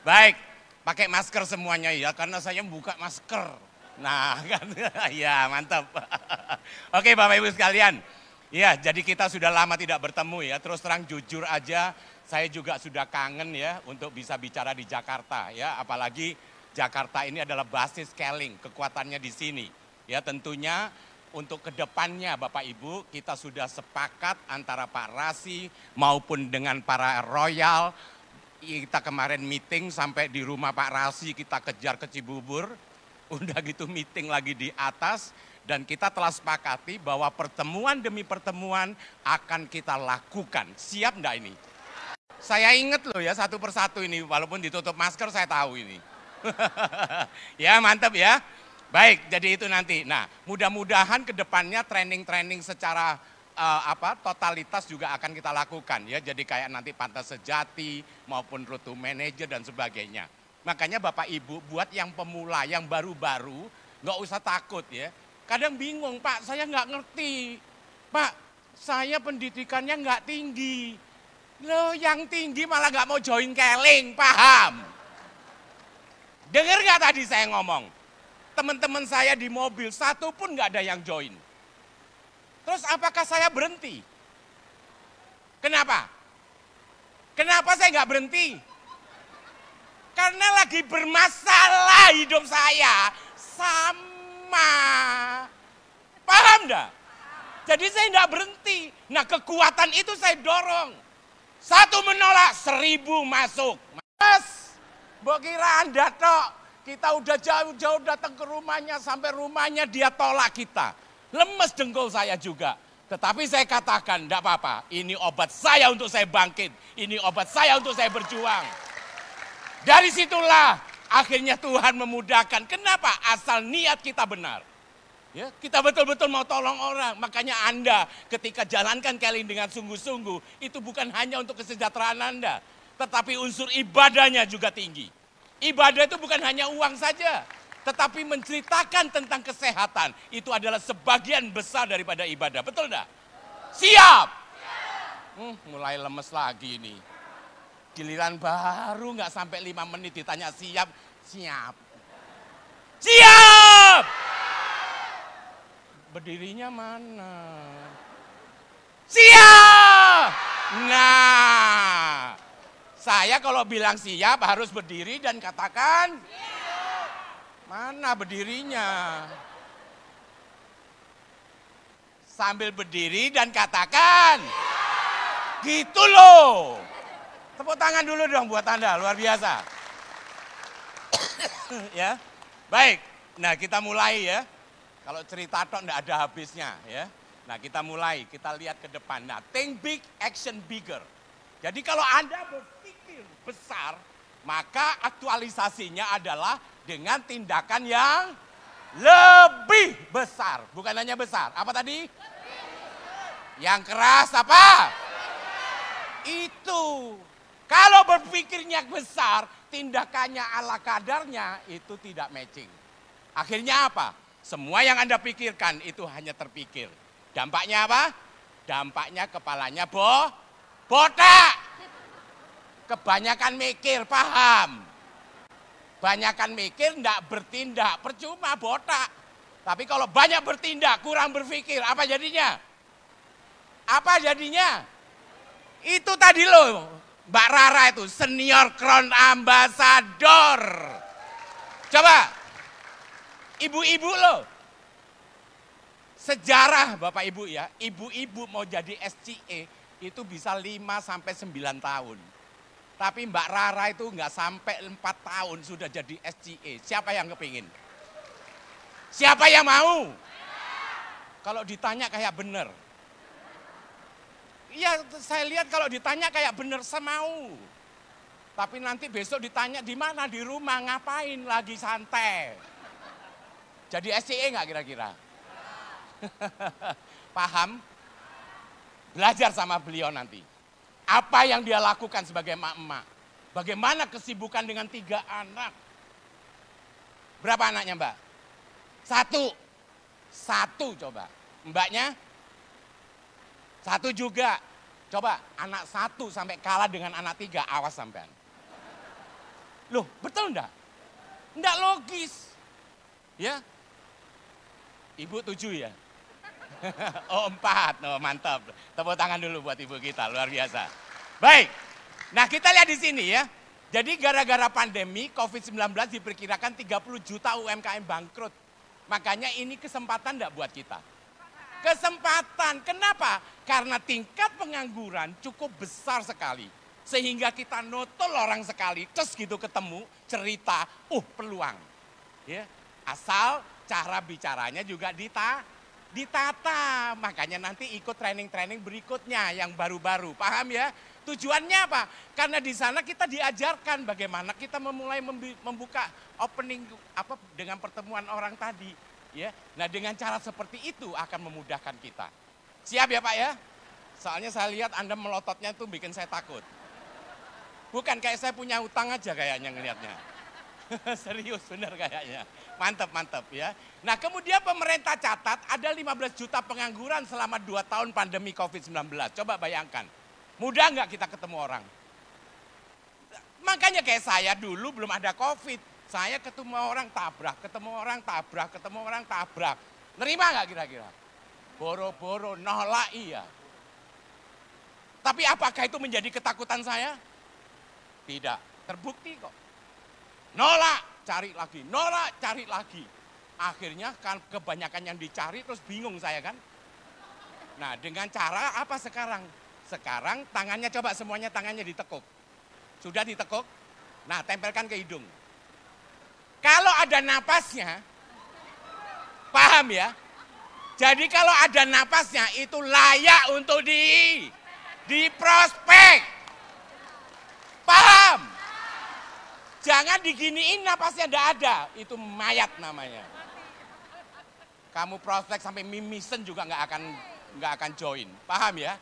F: Baik, pakai masker semuanya ya, karena saya buka masker. Nah, kan, ya mantap. Oke Bapak Ibu sekalian, ya jadi kita sudah lama tidak bertemu ya, terus terang jujur aja, saya juga sudah kangen ya untuk bisa bicara di Jakarta ya, apalagi Jakarta ini adalah basis Keling, kekuatannya di sini. Ya tentunya untuk kedepannya Bapak Ibu kita sudah sepakat antara Pak Rasi maupun dengan para Royal. Kita kemarin meeting sampai di rumah Pak Rasi, kita kejar ke Cibubur. Udah gitu meeting lagi di atas dan kita telah sepakati bahwa pertemuan demi pertemuan akan kita lakukan. Siap enggak ini? Saya ingat loh ya satu persatu ini, walaupun ditutup masker saya tahu ini. Ya mantap ya. Baik, jadi itu nanti. Nah, mudah-mudahan ke depannya training-training secara totalitas juga akan kita lakukan ya. Jadi kayak nanti Pantas Sejati maupun Road to Manager dan sebagainya. Makanya Bapak Ibu buat yang pemula, yang baru-baru nggak usah takut ya. Kadang bingung, Pak saya nggak ngerti. Pak, saya pendidikannya nggak tinggi. Loh yang tinggi malah nggak mau join Keling, paham? Dengar nggak tadi saya ngomong? Teman-teman saya di mobil, satu pun nggak ada yang join. Terus apakah saya berhenti? Kenapa? Kenapa saya nggak berhenti? Karena lagi bermasalah hidup saya sama. Paham enggak? Jadi saya enggak berhenti. Nah kekuatan itu saya dorong. 1 menolak, 1000 masuk. Mas, mbok kira Anda tok. Kita udah jauh-jauh datang ke rumahnya, sampai rumahnya dia tolak kita. Lemes dengkul saya juga. Tetapi saya katakan, enggak apa-apa. Ini obat saya untuk saya bangkit. Ini obat saya untuk saya berjuang. Dari situlah akhirnya Tuhan memudahkan. Kenapa? Asal niat kita benar. Ya, kita betul-betul mau tolong orang. Makanya Anda ketika jalankan Keling dengan sungguh-sungguh, itu bukan hanya untuk kesejahteraan Anda. Tetapi unsur ibadahnya juga tinggi. Ibadah itu bukan hanya uang saja. Tetapi menceritakan tentang kesehatan. Itu adalah sebagian besar daripada ibadah. Betul enggak? Siap! Mulai lemes lagi ini. Giliran baru nggak sampai 5 menit ditanya siap. Siap! Siap! Berdirinya mana? Siap! Nah, saya kalau bilang siap harus berdiri dan katakan siap. Mana berdirinya? Sambil berdiri dan katakan siap. Gitu loh. Tepuk tangan dulu dong buat Anda, luar biasa. Ya, baik. Nah kita mulai ya. Kalau cerita tok enggak ada habisnya ya. Nah kita mulai, kita lihat ke depan. Nah think big, action bigger. Jadi kalau Anda berpikir besar, maka aktualisasinya adalah dengan tindakan yang lebih besar. Bukan hanya besar, apa tadi? Yang keras apa? Itu. Kalau berpikirnya besar, tindakannya ala kadarnya itu tidak matching. Akhirnya apa? Semua yang Anda pikirkan itu hanya terpikir. Dampaknya apa? Dampaknya kepalanya botak. Kebanyakan mikir, paham? Banyakan mikir, enggak bertindak, percuma botak. Tapi kalau banyak bertindak, kurang berpikir, apa jadinya? Apa jadinya? Itu tadi loh, Mbak Rara itu, senior crown ambassador. Coba. Ibu-ibu loh, sejarah Bapak Ibu ya, ibu-ibu mau jadi SCE itu bisa 5-9 tahun. Tapi Mbak Rara itu nggak sampai 4 tahun sudah jadi SCE. Siapa yang kepingin? Siapa yang mau? Kalau ditanya kayak bener. Iya saya lihat kalau ditanya kayak bener saya mau. Tapi nanti besok ditanya di mana, di rumah, ngapain, lagi santai. Jadi SCE nggak kira-kira? Paham? Belajar sama beliau nanti. Apa yang dia lakukan sebagai emak-emak. Bagaimana kesibukan dengan 3 anak. Berapa anaknya Mbak? 1. 1 coba. Mbaknya? 1 juga. Coba anak 1 sampai kalah dengan anak 3, awas sampean. Loh betul enggak? Enggak logis. Ya. Ibu 7 ya? Oh 4, oh, mantap. Tepuk tangan dulu buat ibu kita, luar biasa. Baik, nah kita lihat di sini ya. Jadi gara-gara pandemi COVID-19 diperkirakan 30 juta UMKM bangkrut. Makanya ini kesempatan enggak buat kita? Kesempatan, kenapa? Karena tingkat pengangguran cukup besar sekali. Sehingga kita notol orang sekali, terus gitu ketemu, cerita, peluang. Ya, asal cara bicaranya juga ditata. Makanya nanti ikut training-training berikutnya yang baru-baru. Paham ya? Tujuannya apa? Karena di sana kita diajarkan bagaimana kita memulai membuka opening apa dengan pertemuan orang tadi. Ya, nah dengan cara seperti itu akan memudahkan kita. Siap ya Pak ya? Soalnya saya lihat Anda melototnya tuh bikin saya takut. Bukan kayak saya punya utang aja kayaknya ngelihatnya. Serius bener kayaknya. Mantap ya. Nah kemudian pemerintah catat ada 15 juta pengangguran selama 2 tahun pandemi COVID-19. Coba bayangkan. Mudah nggak kita ketemu orang? Makanya kayak saya dulu belum ada COVID. Saya ketemu orang tabrak, ketemu orang tabrak. Nerima nggak kira-kira? Boro-boro nolak iya. Tapi apakah itu menjadi ketakutan saya? Tidak, terbukti kok. Nolak, cari lagi, nolak, cari lagi. Akhirnya kan kebanyakan yang dicari terus bingung saya kan. Nah dengan cara apa sekarang? Sekarang tangannya coba semuanya tangannya ditekuk. Sudah ditekuk? Nah tempelkan ke hidung. Kalau ada napasnya, paham ya? Jadi kalau ada napasnya itu layak untuk diprospek. Paham? Jangan diginiin napasnya enggak ada, itu mayat namanya. Kamu prospek sampai mimisen juga nggak akan join. Paham ya?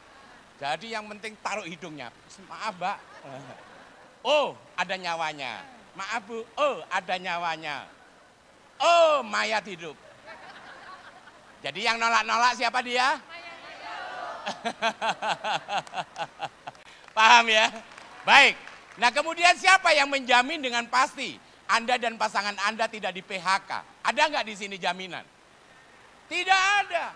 F: Jadi yang penting taruh hidungnya. Maaf, Mbak. Oh, ada nyawanya. Maaf, Bu. Oh, ada nyawanya. Oh, mayat hidup. Jadi yang nolak-nolak siapa dia? Paham ya? Baik. Nah kemudian siapa yang menjamin dengan pasti Anda dan pasangan Anda tidak di PHK? Ada nggak di sini jaminan? Tidak ada.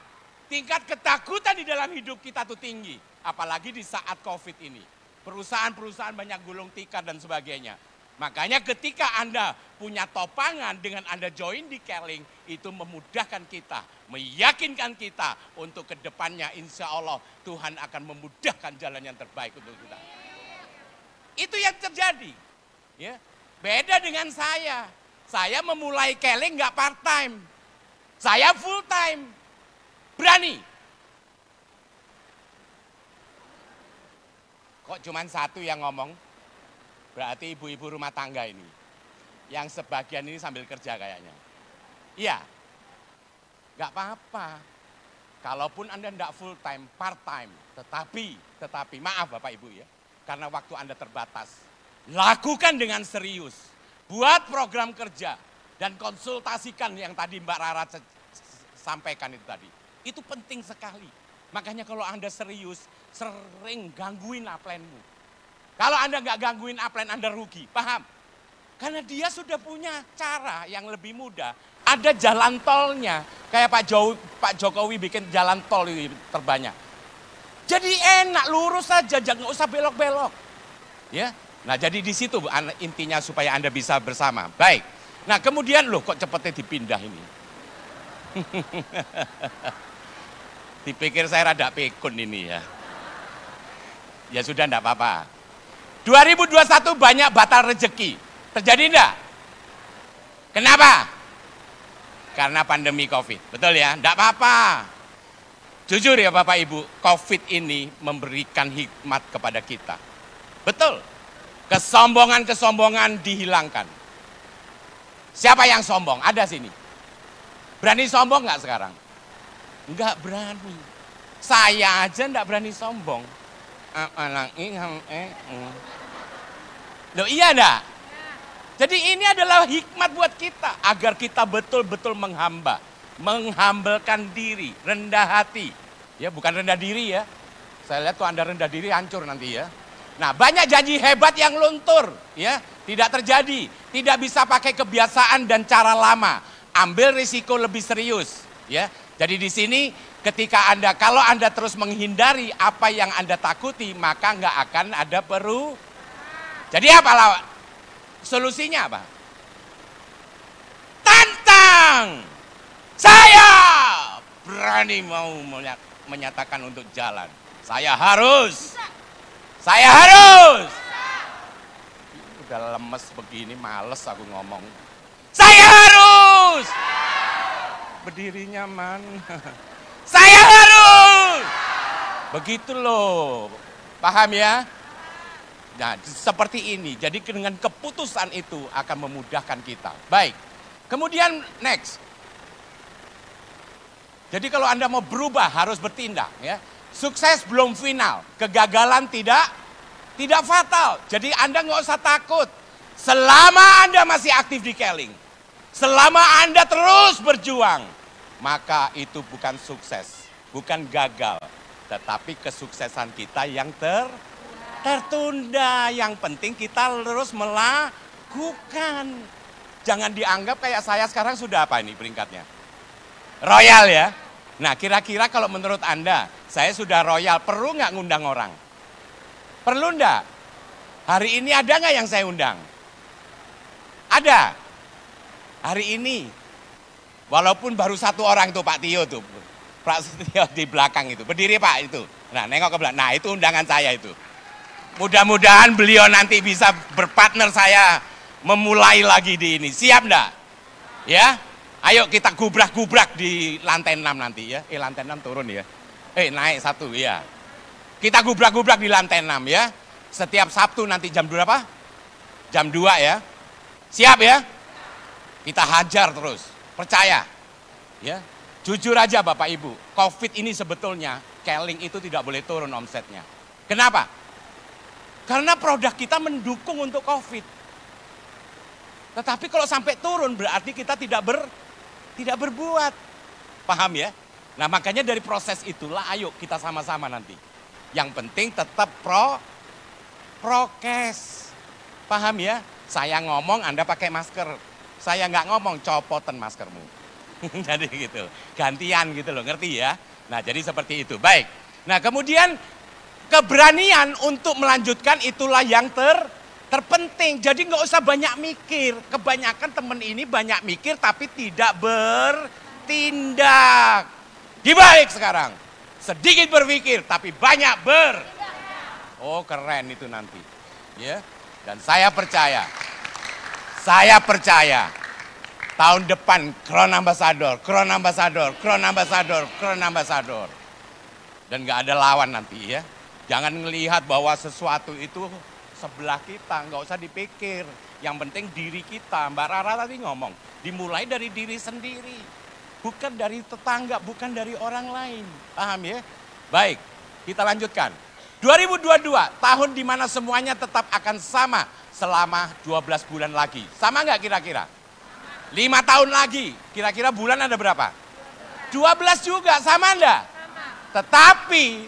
F: Tingkat ketakutan di dalam hidup kita tuh tinggi. Apalagi di saat COVID ini. Perusahaan-perusahaan banyak gulung tikar dan sebagainya. Makanya ketika Anda punya topangan dengan Anda join di Keling, itu memudahkan kita, meyakinkan kita untuk kedepannya insya Allah Tuhan akan memudahkan jalan yang terbaik untuk kita. Itu yang terjadi. Ya. Beda dengan saya. Saya memulai Keling nggak part time. Saya full time. Berani. Kok cuma satu yang ngomong? Berarti ibu-ibu rumah tangga ini. Yang sebagian ini sambil kerja kayaknya. Iya. Gak apa-apa. Kalaupun Anda tidak full time, part time. Tetapi, maaf Bapak Ibu ya. Karena waktu Anda terbatas. Lakukan dengan serius. Buat program kerja. Dan konsultasikan yang tadi Mbak Rara sampaikan itu tadi. Itu penting sekali. Makanya kalau Anda serius, sering gangguin upline-mu. Kalau Anda nggak gangguin upline, Anda rugi. Paham? Karena dia sudah punya cara yang lebih mudah. Ada jalan tolnya. Kayak Pak Jokowi bikin jalan tol itu terbanyak. Jadi enak, lurus saja, jangan usah belok-belok. Ya. Nah jadi di situ intinya supaya Anda bisa bersama. Baik. Nah kemudian loh kok cepetnya dipindah ini. Dipikir saya rada pikun ini ya. Ya sudah enggak apa-apa. 2021 banyak batal rezeki. Terjadi enggak? Kenapa? Karena pandemi COVID. Betul ya? Enggak apa-apa. Jujur ya Bapak Ibu, COVID ini memberikan hikmat kepada kita. Betul. Kesombongan-kesombongan dihilangkan. Siapa yang sombong? Ada sini. Berani sombong enggak sekarang? Enggak berani. Saya aja enggak berani sombong. Loh iya enggak? Jadi ini adalah hikmat buat kita. Agar kita betul-betul menghambelkan diri, rendah hati. Ya bukan rendah diri ya. Saya lihat kalau Anda rendah diri hancur nanti ya. Nah banyak janji hebat yang luntur. Ya tidak terjadi. Tidak bisa pakai kebiasaan dan cara lama. Ambil risiko lebih serius. Ya. Jadi di sini ketika kalau Anda terus menghindari apa yang Anda takuti, maka nggak akan ada Jadi apa solusinya apa? Tantang! Saya berani mau menyatakan untuk jalan. Saya harus. Udah lemes begini, males aku ngomong. Saya harus. Berdirinya mana? Saya harus. Begitu loh. Paham ya? Nah, seperti ini. Jadi dengan keputusan itu akan memudahkan kita. Baik. Kemudian next. Jadi kalau Anda mau berubah harus bertindak ya. Sukses belum final, kegagalan tidak fatal. Jadi Anda nggak usah takut. Selama Anda masih aktif di Keling, selama Anda terus berjuang, maka itu bukan sukses, bukan gagal, tetapi kesuksesan kita yang tertunda. Yang penting kita terus melakukan. Jangan dianggap kayak saya sekarang sudah apa ini peringkatnya? Royal ya. Nah, kira-kira kalau menurut Anda, saya sudah royal, perlu nggak ngundang orang? Perlu nggak? Hari ini ada nggak yang saya undang? Ada. Hari ini, walaupun baru satu orang tuh Pak Tio tuh, Pak Tio di belakang itu, berdiri Pak itu. Nah, nengok ke belakang, nah itu undangan saya itu. Mudah-mudahan beliau nanti bisa berpartner saya memulai lagi di ini. Siap enggak? Ya? Ayo kita gubrak-gubrak di lantai 6 nanti ya. Lantai 6 turun ya. Naik 1 ya. Kita gubrak-gubrak di lantai 6 ya. Setiap Sabtu nanti jam berapa? Jam 2 ya. Siap ya? Kita hajar terus. Percaya. Ya. Jujur aja Bapak Ibu, Covid ini sebetulnya Keling itu tidak boleh turun omsetnya. Kenapa? Karena produk kita mendukung untuk Covid. Tetapi kalau sampai turun berarti kita tidak berbuat. Paham ya? Nah makanya dari proses itulah ayo kita sama-sama nanti. Yang penting tetap prokes. Paham ya? Saya ngomong Anda pakai masker. Saya nggak ngomong copotan maskermu. Jadi gitu. Gantian gitu loh, ngerti ya? Nah jadi seperti itu. Baik. Nah kemudian keberanian untuk melanjutkan itulah yang terpenting. Jadi nggak usah banyak mikir. Kebanyakan temen ini banyak mikir tapi tidak bertindak. Dibalik sekarang. Sedikit berpikir tapi banyak Oh keren itu nanti. Ya. Dan saya percaya. Tahun depan Crown Ambassador. Dan nggak ada lawan nanti ya. Jangan melihat bahwa sesuatu itu sebelah kita, nggak usah dipikir. Yang penting diri kita. Mbak Rara tadi ngomong, dimulai dari diri sendiri. Bukan dari tetangga, bukan dari orang lain. Paham ya? Baik, kita lanjutkan. 2022, tahun di mana semuanya tetap akan sama selama 12 bulan lagi. Sama nggak kira-kira? 5 tahun lagi, kira-kira bulan ada berapa? 12 juga, sama enggak? Tetapi,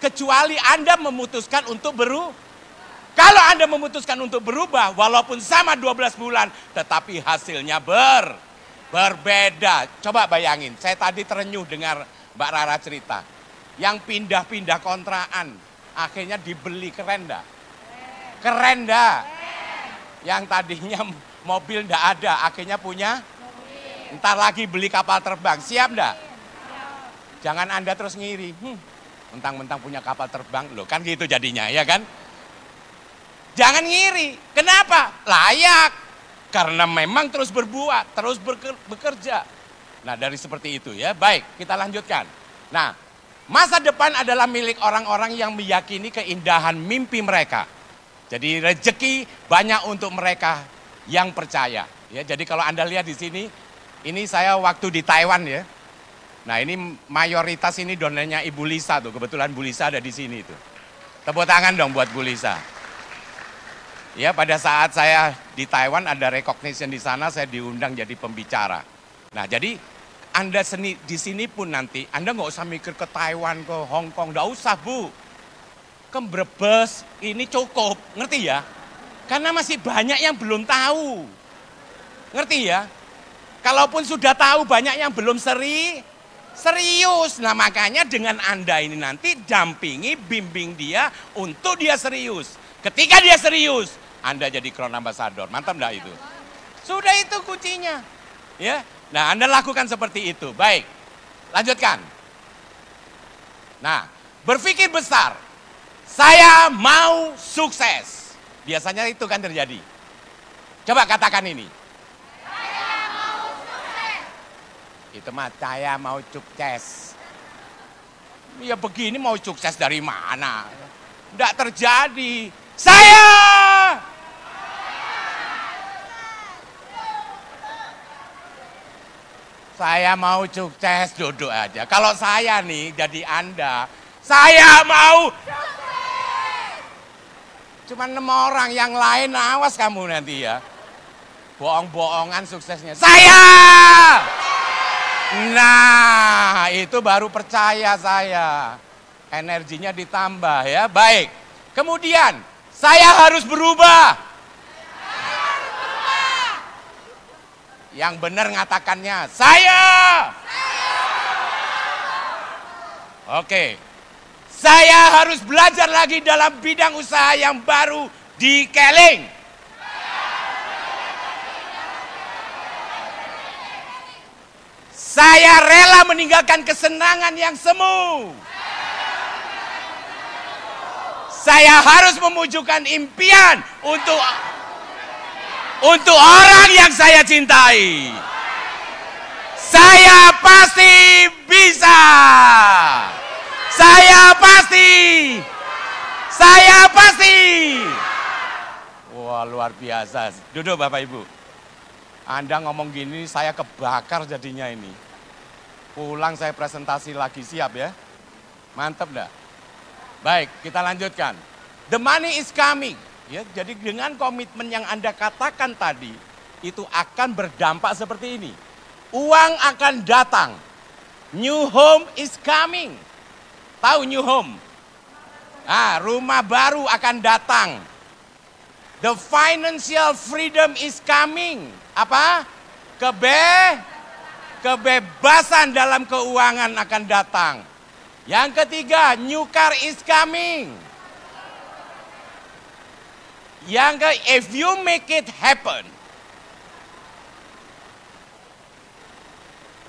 F: kecuali Anda memutuskan untuk berubah. Kalau Anda memutuskan untuk berubah, walaupun sama 12 bulan, tetapi hasilnya berbeda. Coba bayangin, saya tadi terenyuh dengar Mbak Rara cerita. Yang pindah-pindah kontrakan, akhirnya dibeli, keren enggak? Keren enggak? Yang tadinya mobil enggak ada, akhirnya punya mobil. Ntar lagi beli kapal terbang, siap enggak? Jangan Anda terus ngiri, mentang-mentang punya kapal terbang, loh kan gitu jadinya, ya kan? Jangan ngiri, kenapa? Layak, karena memang terus berbuat, terus bekerja. Nah dari seperti itu ya, baik kita lanjutkan. Nah masa depan adalah milik orang-orang yang meyakini keindahan mimpi mereka. Jadi rezeki banyak untuk mereka yang percaya. Ya, jadi kalau Anda lihat di sini, ini saya waktu di Taiwan ya. Nah ini mayoritas ini donornya Ibu Lisa tuh, kebetulan Bu Lisa ada di sini tuh. Tepuk tangan dong buat Bu Lisa. Ya pada saat saya di Taiwan ada recognition di sana, saya diundang jadi pembicara. Nah jadi Anda di sini pun nanti, Anda nggak usah mikir ke Taiwan, ke Hong Kong, nggak usah Bu. Ke Brebes ini cukup, ngerti ya? Karena masih banyak yang belum tahu. Ngerti ya? Kalaupun sudah tahu banyak yang belum serius. Nah makanya dengan Anda ini nanti dampingi, bimbing dia untuk dia serius. Ketika dia serius, Anda jadi Crown Ambassador. Mantap enggak itu? Sudah itu kuncinya. Ya. Nah Anda lakukan seperti itu. Baik, lanjutkan. Nah, berpikir besar. Saya mau sukses. Biasanya itu kan terjadi. Coba katakan ini. Saya mau sukses. Itu mah saya mau sukses. Ya begini mau sukses dari mana? Tidak terjadi. Saya mau sukses, duduk aja. Kalau saya nih jadi Anda, saya mau sukses. Cuma 6 orang, yang lain awas kamu nanti ya. Bohong-bohongan suksesnya. Saya! Nah, itu baru percaya saya. Energinya ditambah ya, baik. Kemudian, saya harus berubah. Yang benar ngatakannya, saya. Oke. Saya harus belajar lagi dalam bidang usaha yang baru di Keling. Saya rela meninggalkan kesenangan yang semu. Saya harus memujukkan impian untuk orang yang saya cintai. Saya pasti bisa. Saya pasti. Wah, luar biasa. Duduk Bapak Ibu. Anda ngomong gini, saya kebakar jadinya ini. Pulang saya presentasi lagi, siap ya? Mantap enggak? Baik, kita lanjutkan. The money is coming. Ya, jadi dengan komitmen yang Anda katakan tadi, itu akan berdampak seperti ini. Uang akan datang. New home is coming. Tahu new home? Nah, rumah baru akan datang. The financial freedom is coming. Apa? Kebebasan dalam keuangan akan datang. Yang ketiga, new car is coming. If you make it happen.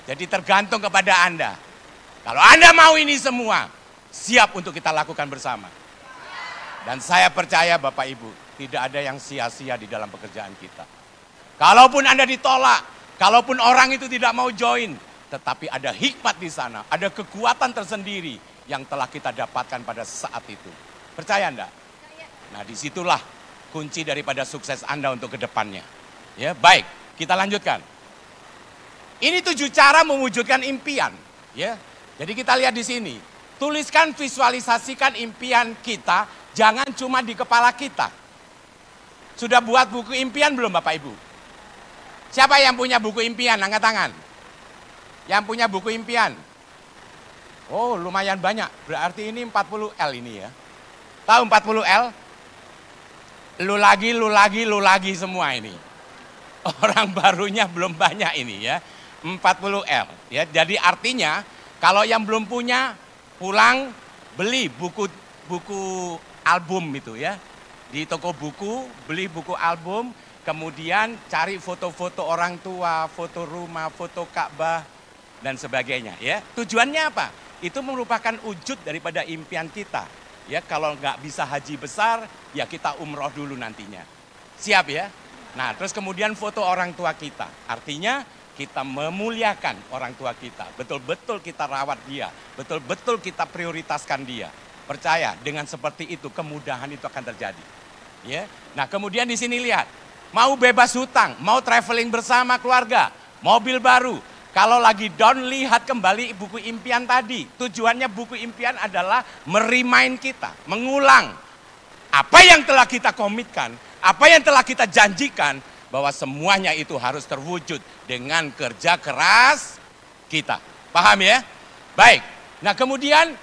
F: Jadi tergantung kepada Anda. Kalau Anda mau ini semua, siap untuk kita lakukan bersama. Dan saya percaya Bapak Ibu, tidak ada yang sia-sia di dalam pekerjaan kita. Kalaupun Anda ditolak, kalaupun orang itu tidak mau join, tetapi ada hikmat di sana, ada kekuatan tersendiri yang telah kita dapatkan pada saat itu. Percaya Anda? Nah, disitulah kunci daripada sukses Anda untuk kedepannya. Ya, baik, kita lanjutkan. Ini 7 cara mewujudkan impian. Ya, jadi kita lihat di sini. Tuliskan, visualisasikan impian kita, jangan cuma di kepala kita. Sudah buat buku impian belum Bapak Ibu? Siapa yang punya buku impian? Angkat tangan. Yang punya buku impian? Oh, lumayan banyak. Berarti ini 40L ini ya. Tahu 40L? Lu lagi semua ini. Orang barunya belum banyak ini ya. 40L ya. Jadi artinya kalau yang belum punya, pulang beli buku album itu ya. Di toko buku, beli buku album, kemudian cari foto-foto orang tua, foto rumah, foto Ka'bah, dan sebagainya ya. Tujuannya apa? Itu merupakan wujud daripada impian kita. Ya, kalau nggak bisa haji besar, ya kita umroh dulu nantinya. Siap ya? Nah, terus kemudian foto orang tua kita. Artinya kita memuliakan orang tua kita. Betul-betul kita rawat dia. Betul-betul kita prioritaskan dia. Percaya, dengan seperti itu kemudahan itu akan terjadi. Ya. Nah, kemudian di sini lihat. Mau bebas hutang, mau traveling bersama keluarga, mobil baru. Kalau lagi down, lihat kembali buku impian tadi. Tujuannya buku impian adalah merimain kita, mengulang apa yang telah kita komitkan, apa yang telah kita janjikan, bahwa semuanya itu harus terwujud dengan kerja keras kita. Paham ya? Baik. Nah, kemudian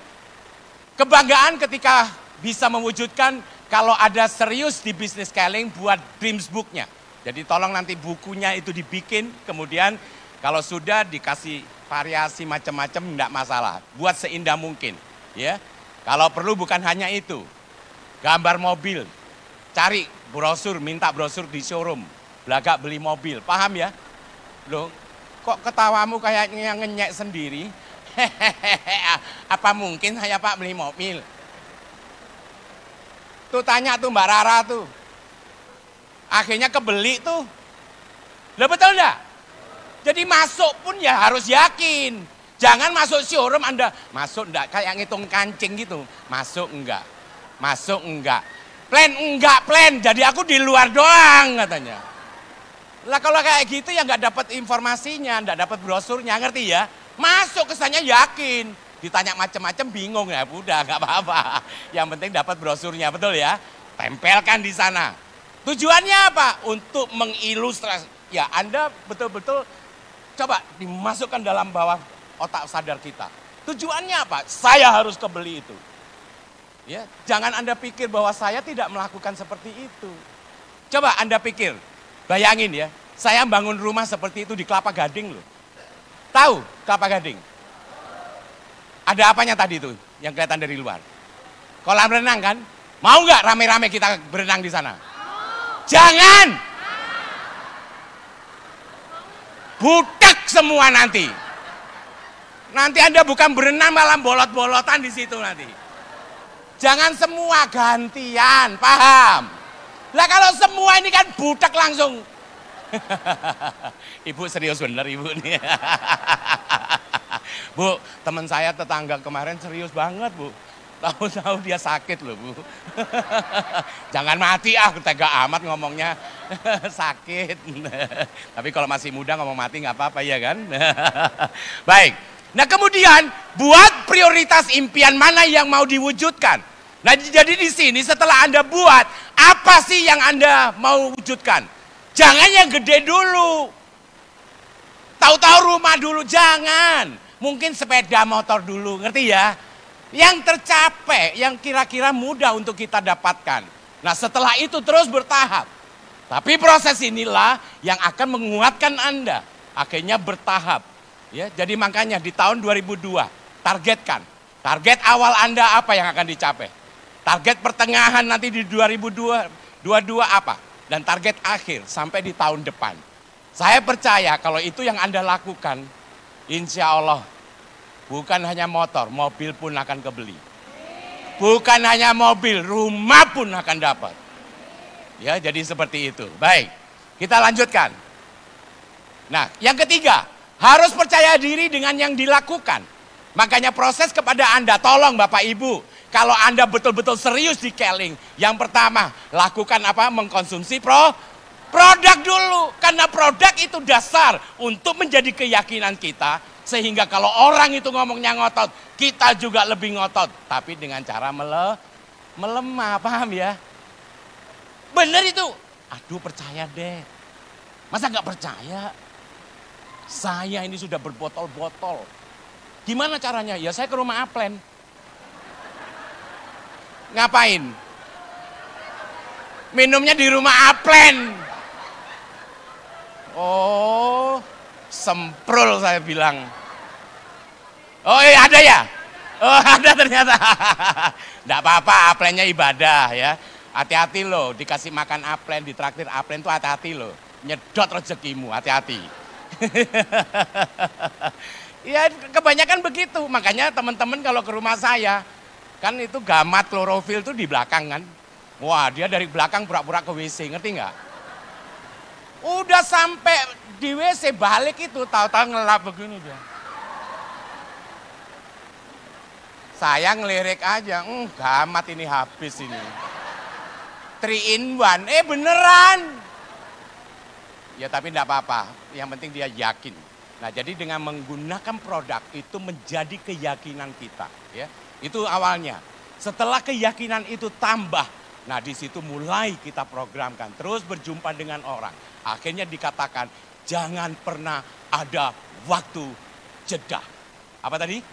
F: kebanggaan ketika bisa mewujudkan kalau ada serius di bisnis Keling buat Dreams Book-nya. Jadi tolong nanti bukunya itu dibikin, kemudian kalau sudah dikasih variasi macam-macam enggak masalah. Buat seindah mungkin, ya. Kalau perlu bukan hanya itu. Gambar mobil. Cari brosur, minta brosur di showroom. Belagak beli mobil. Paham ya? Loh, kok ketawamu kayaknya ngenyek sendiri? Apa mungkin saya Pak beli mobil? Tuh tanya tuh Mbak Rara tuh. Akhirnya kebeli tuh. Lah betul enggak? Jadi masuk pun ya harus yakin. Jangan masuk showroom Anda, masuk enggak kayak ngitung kancing gitu. Masuk enggak? Masuk enggak? Plan enggak plan, jadi aku di luar doang katanya. Lah kalau kayak gitu ya enggak dapat informasinya, enggak dapat brosurnya, ngerti ya? Masuk kesannya yakin. Ditanya macam-macam bingung ya, udah enggak apa-apa. Yang penting dapat brosurnya, betul ya? Tempelkan di sana. Tujuannya apa? Untuk mengilustrasi. Ya Anda betul-betul coba dimasukkan dalam bawah otak sadar kita. Tujuannya apa? Saya harus kebeli itu. Ya, jangan Anda pikir bahwa saya tidak melakukan seperti itu. Coba Anda pikir, bayangin ya, Saya bangun rumah seperti itu di Kelapa Gading loh. Tahu Kelapa Gading? Ada apanya tadi itu yang kelihatan dari luar? Kolam renang kan? Mau nggak rame-rame kita berenang di sana? Jangan! Budak semua nanti. Nanti Anda bukan berenang malah bolot-bolotan di situ nanti. Jangan semua gantian, paham? Lah kalau semua ini kan budak langsung. Ibu serius bener ibu nih. Bu, teman saya tetangga kemarin serius banget bu. Tahu-tahu dia sakit loh bu. Jangan mati tega amat ngomongnya. Sakit. Tapi kalau masih muda ngomong mati nggak apa-apa ya kan. Baik. Nah kemudian buat prioritas impian mana yang mau diwujudkan. Nah jadi di sini setelah Anda buat, apa sih yang Anda mau wujudkan? Jangan yang gede dulu. Tahu-tahu rumah dulu, jangan. Mungkin sepeda motor dulu, ngerti ya? Yang tercapai, yang kira-kira mudah untuk kita dapatkan. Nah setelah itu terus bertahap. Tapi proses inilah yang akan menguatkan Anda. Akhirnya bertahap. Ya, jadi makanya di tahun 2002, targetkan. Target awal Anda apa yang akan dicapai? Target pertengahan nanti di 2022 apa? Dan target akhir sampai di tahun depan. Saya percaya kalau itu yang Anda lakukan, insya Allah bukan hanya motor, mobil pun akan kebeli. Bukan hanya mobil, rumah pun akan dapat. Ya, jadi seperti itu. Baik, kita lanjutkan. Nah, yang ketiga, harus percaya diri dengan yang dilakukan. Makanya proses kepada Anda, tolong Bapak Ibu, kalau Anda betul-betul serius di Keling, yang pertama, lakukan apa? Mengkonsumsi produk dulu. Karena produk itu dasar untuk menjadi keyakinan kita. Sehingga kalau orang itu ngomongnya ngotot, kita juga lebih ngotot. Tapi dengan cara melemah, paham ya? Bener itu. Aduh percaya deh. Masa nggak percaya? Saya ini sudah berbotol-botol. Gimana caranya? Ya saya ke rumah Aplen. Ngapain? Minumnya di rumah Aplen. Oh, semprul saya bilang. Oh iya ada ya? Oh ada ternyata. Nggak apa-apa, Aplennya ibadah ya. Hati-hati loh, dikasih makan Aplen, ditraktir Aplen tuh hati-hati loh. Nyedot rezekimu, hati-hati. Ya kebanyakan begitu, makanya teman-teman kalau ke rumah saya, kan itu gamat klorofil tuh di belakang kan. Wah dia dari belakang pura-pura ke WC, ngerti nggak? Udah sampai di WC balik itu, tahu-tahu ngelap begini dia. Saya ngelirik aja, gamat ini habis ini. 3 in 1, beneran. Ya tapi enggak apa-apa, yang penting dia yakin. Nah jadi dengan menggunakan produk itu menjadi keyakinan kita. Ya, itu awalnya. Setelah keyakinan itu tambah, nah di situ mulai kita programkan. Terus berjumpa dengan orang. Akhirnya dikatakan, jangan pernah ada waktu jeda. Apa tadi?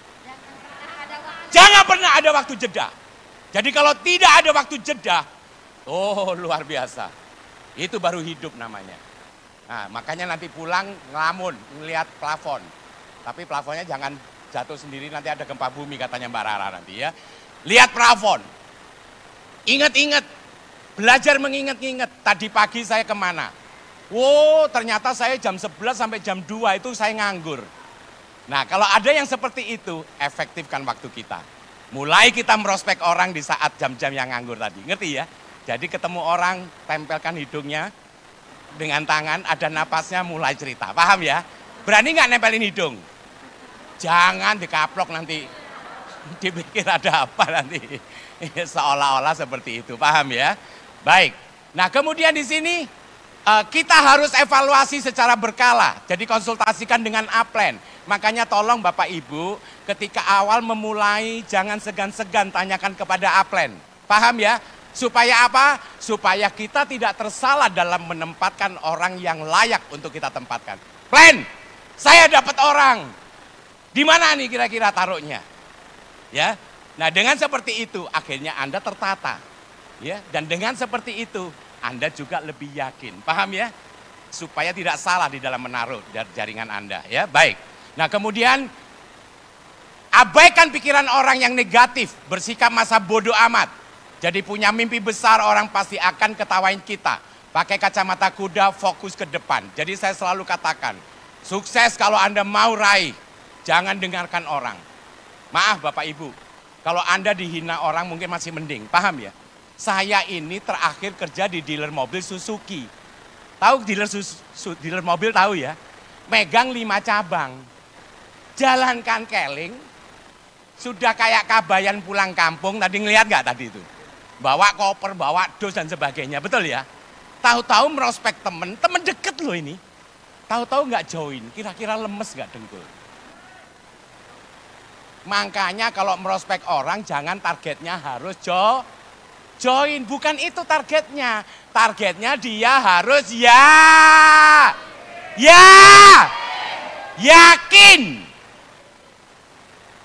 F: Jangan pernah ada waktu jeda. Jadi kalau tidak ada waktu jeda, oh luar biasa. Itu baru hidup namanya. Nah, makanya nanti pulang ngelamun, ngelihat plafon. Tapi plafonnya jangan jatuh sendiri, nanti ada gempa bumi katanya Mbak Rara nanti ya. Lihat plafon. Ingat-ingat, belajar mengingat-ingat. Tadi pagi saya kemana? Wow, ternyata saya jam 11 sampai jam 2 itu saya nganggur. Nah, kalau ada yang seperti itu, efektifkan waktu kita. Mulai kita merospek orang di saat jam-jam yang nganggur tadi, ngerti ya? Jadi ketemu orang, tempelkan hidungnya dengan tangan, ada napasnya, mulai cerita. Paham ya? Berani nggak nempelin hidung? Jangan dikaplok nanti. Dipikir ada apa nanti. Seolah-olah seperti itu, paham ya? Baik. Nah, kemudian di sini kita harus evaluasi secara berkala. Jadi konsultasikan dengan Aplen. Makanya tolong Bapak Ibu, ketika awal memulai jangan segan-segan tanyakan kepada Aplen. Paham ya? Supaya apa? Supaya kita tidak tersalah dalam menempatkan orang yang layak untuk kita tempatkan. Plan, saya dapat orang. Di mana nih kira-kira taruhnya? Ya. Nah, dengan seperti itu akhirnya Anda tertata. Ya, dan dengan seperti itu Anda juga lebih yakin. Paham ya? supaya tidak salah di dalam menaruh jaringan Anda, ya. Baik. Nah, kemudian abaikan pikiran orang yang negatif, bersikap masa bodoh amat. Jadi punya mimpi besar, orang pasti akan ketawain kita. Pakai kacamata kuda, fokus ke depan. Jadi saya selalu katakan, sukses kalau Anda mau raih, jangan dengarkan orang. Maaf Bapak Ibu, kalau Anda dihina orang mungkin masih mending, paham ya? Saya ini terakhir kerja di dealer mobil Suzuki. Tahu dealer mobil tahu ya? Megang 5 cabang. Jalankan keling, sudah kayak kabayan pulang kampung, tadi ngelihat nggak tadi itu? Bawa koper, bawa dos dan sebagainya, betul ya? Tahu-tahu merospek temen deket loh ini. Tahu-tahu nggak join, kira-kira lemes nggak dengkul? Makanya kalau merospek orang jangan targetnya harus join, bukan itu targetnya. Targetnya dia harus yakin.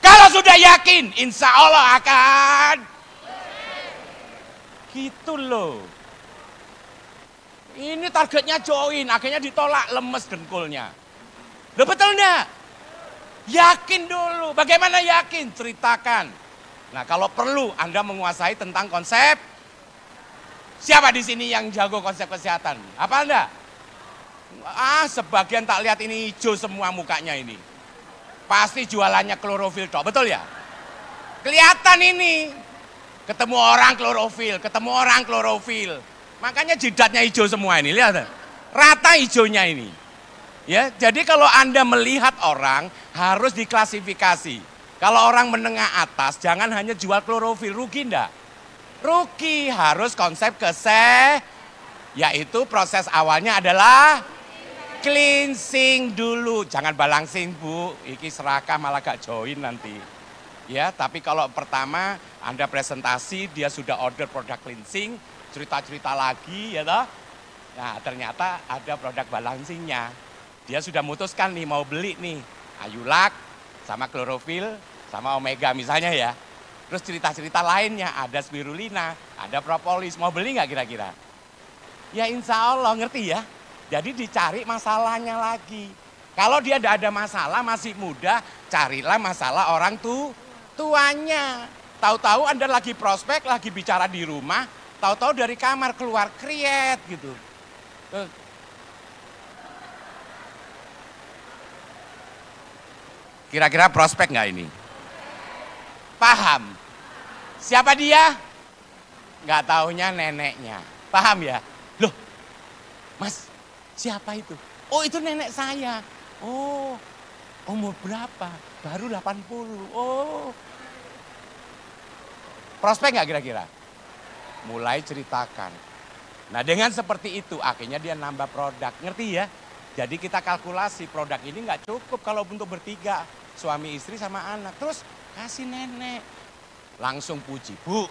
F: Kalau sudah yakin, insya Allah akan gitu loh. Ini targetnya join, akhirnya ditolak, lemes dengkulnya. Loh betul enggak? Yakin dulu. Bagaimana yakin? Ceritakan. Nah, kalau perlu Anda menguasai tentang konsep. Siapa di sini yang jago konsep kesehatan? Apa Anda? Sebagian tak lihat ini hijau semua mukanya ini. Pasti jualannya klorofil toh, betul ya? Kelihatan ini. Ketemu orang klorofil. Makanya jidatnya hijau semua ini, lihat. Rata hijaunya ini. Ya, jadi kalau Anda melihat orang harus diklasifikasi. Kalau orang menengah atas jangan hanya jual klorofil, rugi enggak? Rugi, harus konsep yaitu proses awalnya adalah cleansing dulu. Jangan balangsing Bu, iki serakah malah gak join nanti. Ya, tapi kalau pertama Anda presentasi, dia sudah order produk cleansing, cerita-cerita lagi ya toh. Nah, ternyata ada produk balancingnya. Dia sudah memutuskan nih mau beli nih Ayulak sama klorofil sama omega misalnya ya. Terus cerita-cerita lainnya ada spirulina, ada propolis. Mau beli nggak kira-kira? Ya insya Allah ngerti ya. Jadi dicari masalahnya lagi. Kalau dia tidak ada masalah masih muda, carilah masalah orang tuanya. Tahu-tahu Anda lagi prospek, lagi bicara di rumah, tahu-tahu dari kamar keluar kriet gitu. Kira-kira prospek nggak ini? Paham? Siapa dia? Nggak taunya neneknya. Paham ya? Loh, Mas, siapa itu? Oh, itu nenek saya. Oh, umur berapa? Baru 80. Oh. Prospek nggak kira-kira? Mulai ceritakan. Nah, dengan seperti itu akhirnya dia nambah produk. Ngerti ya? Jadi kita kalkulasi produk ini nggak cukup kalau untuk bertiga. Suami istri sama anak. Terus kasih nenek. Langsung puji. Bu,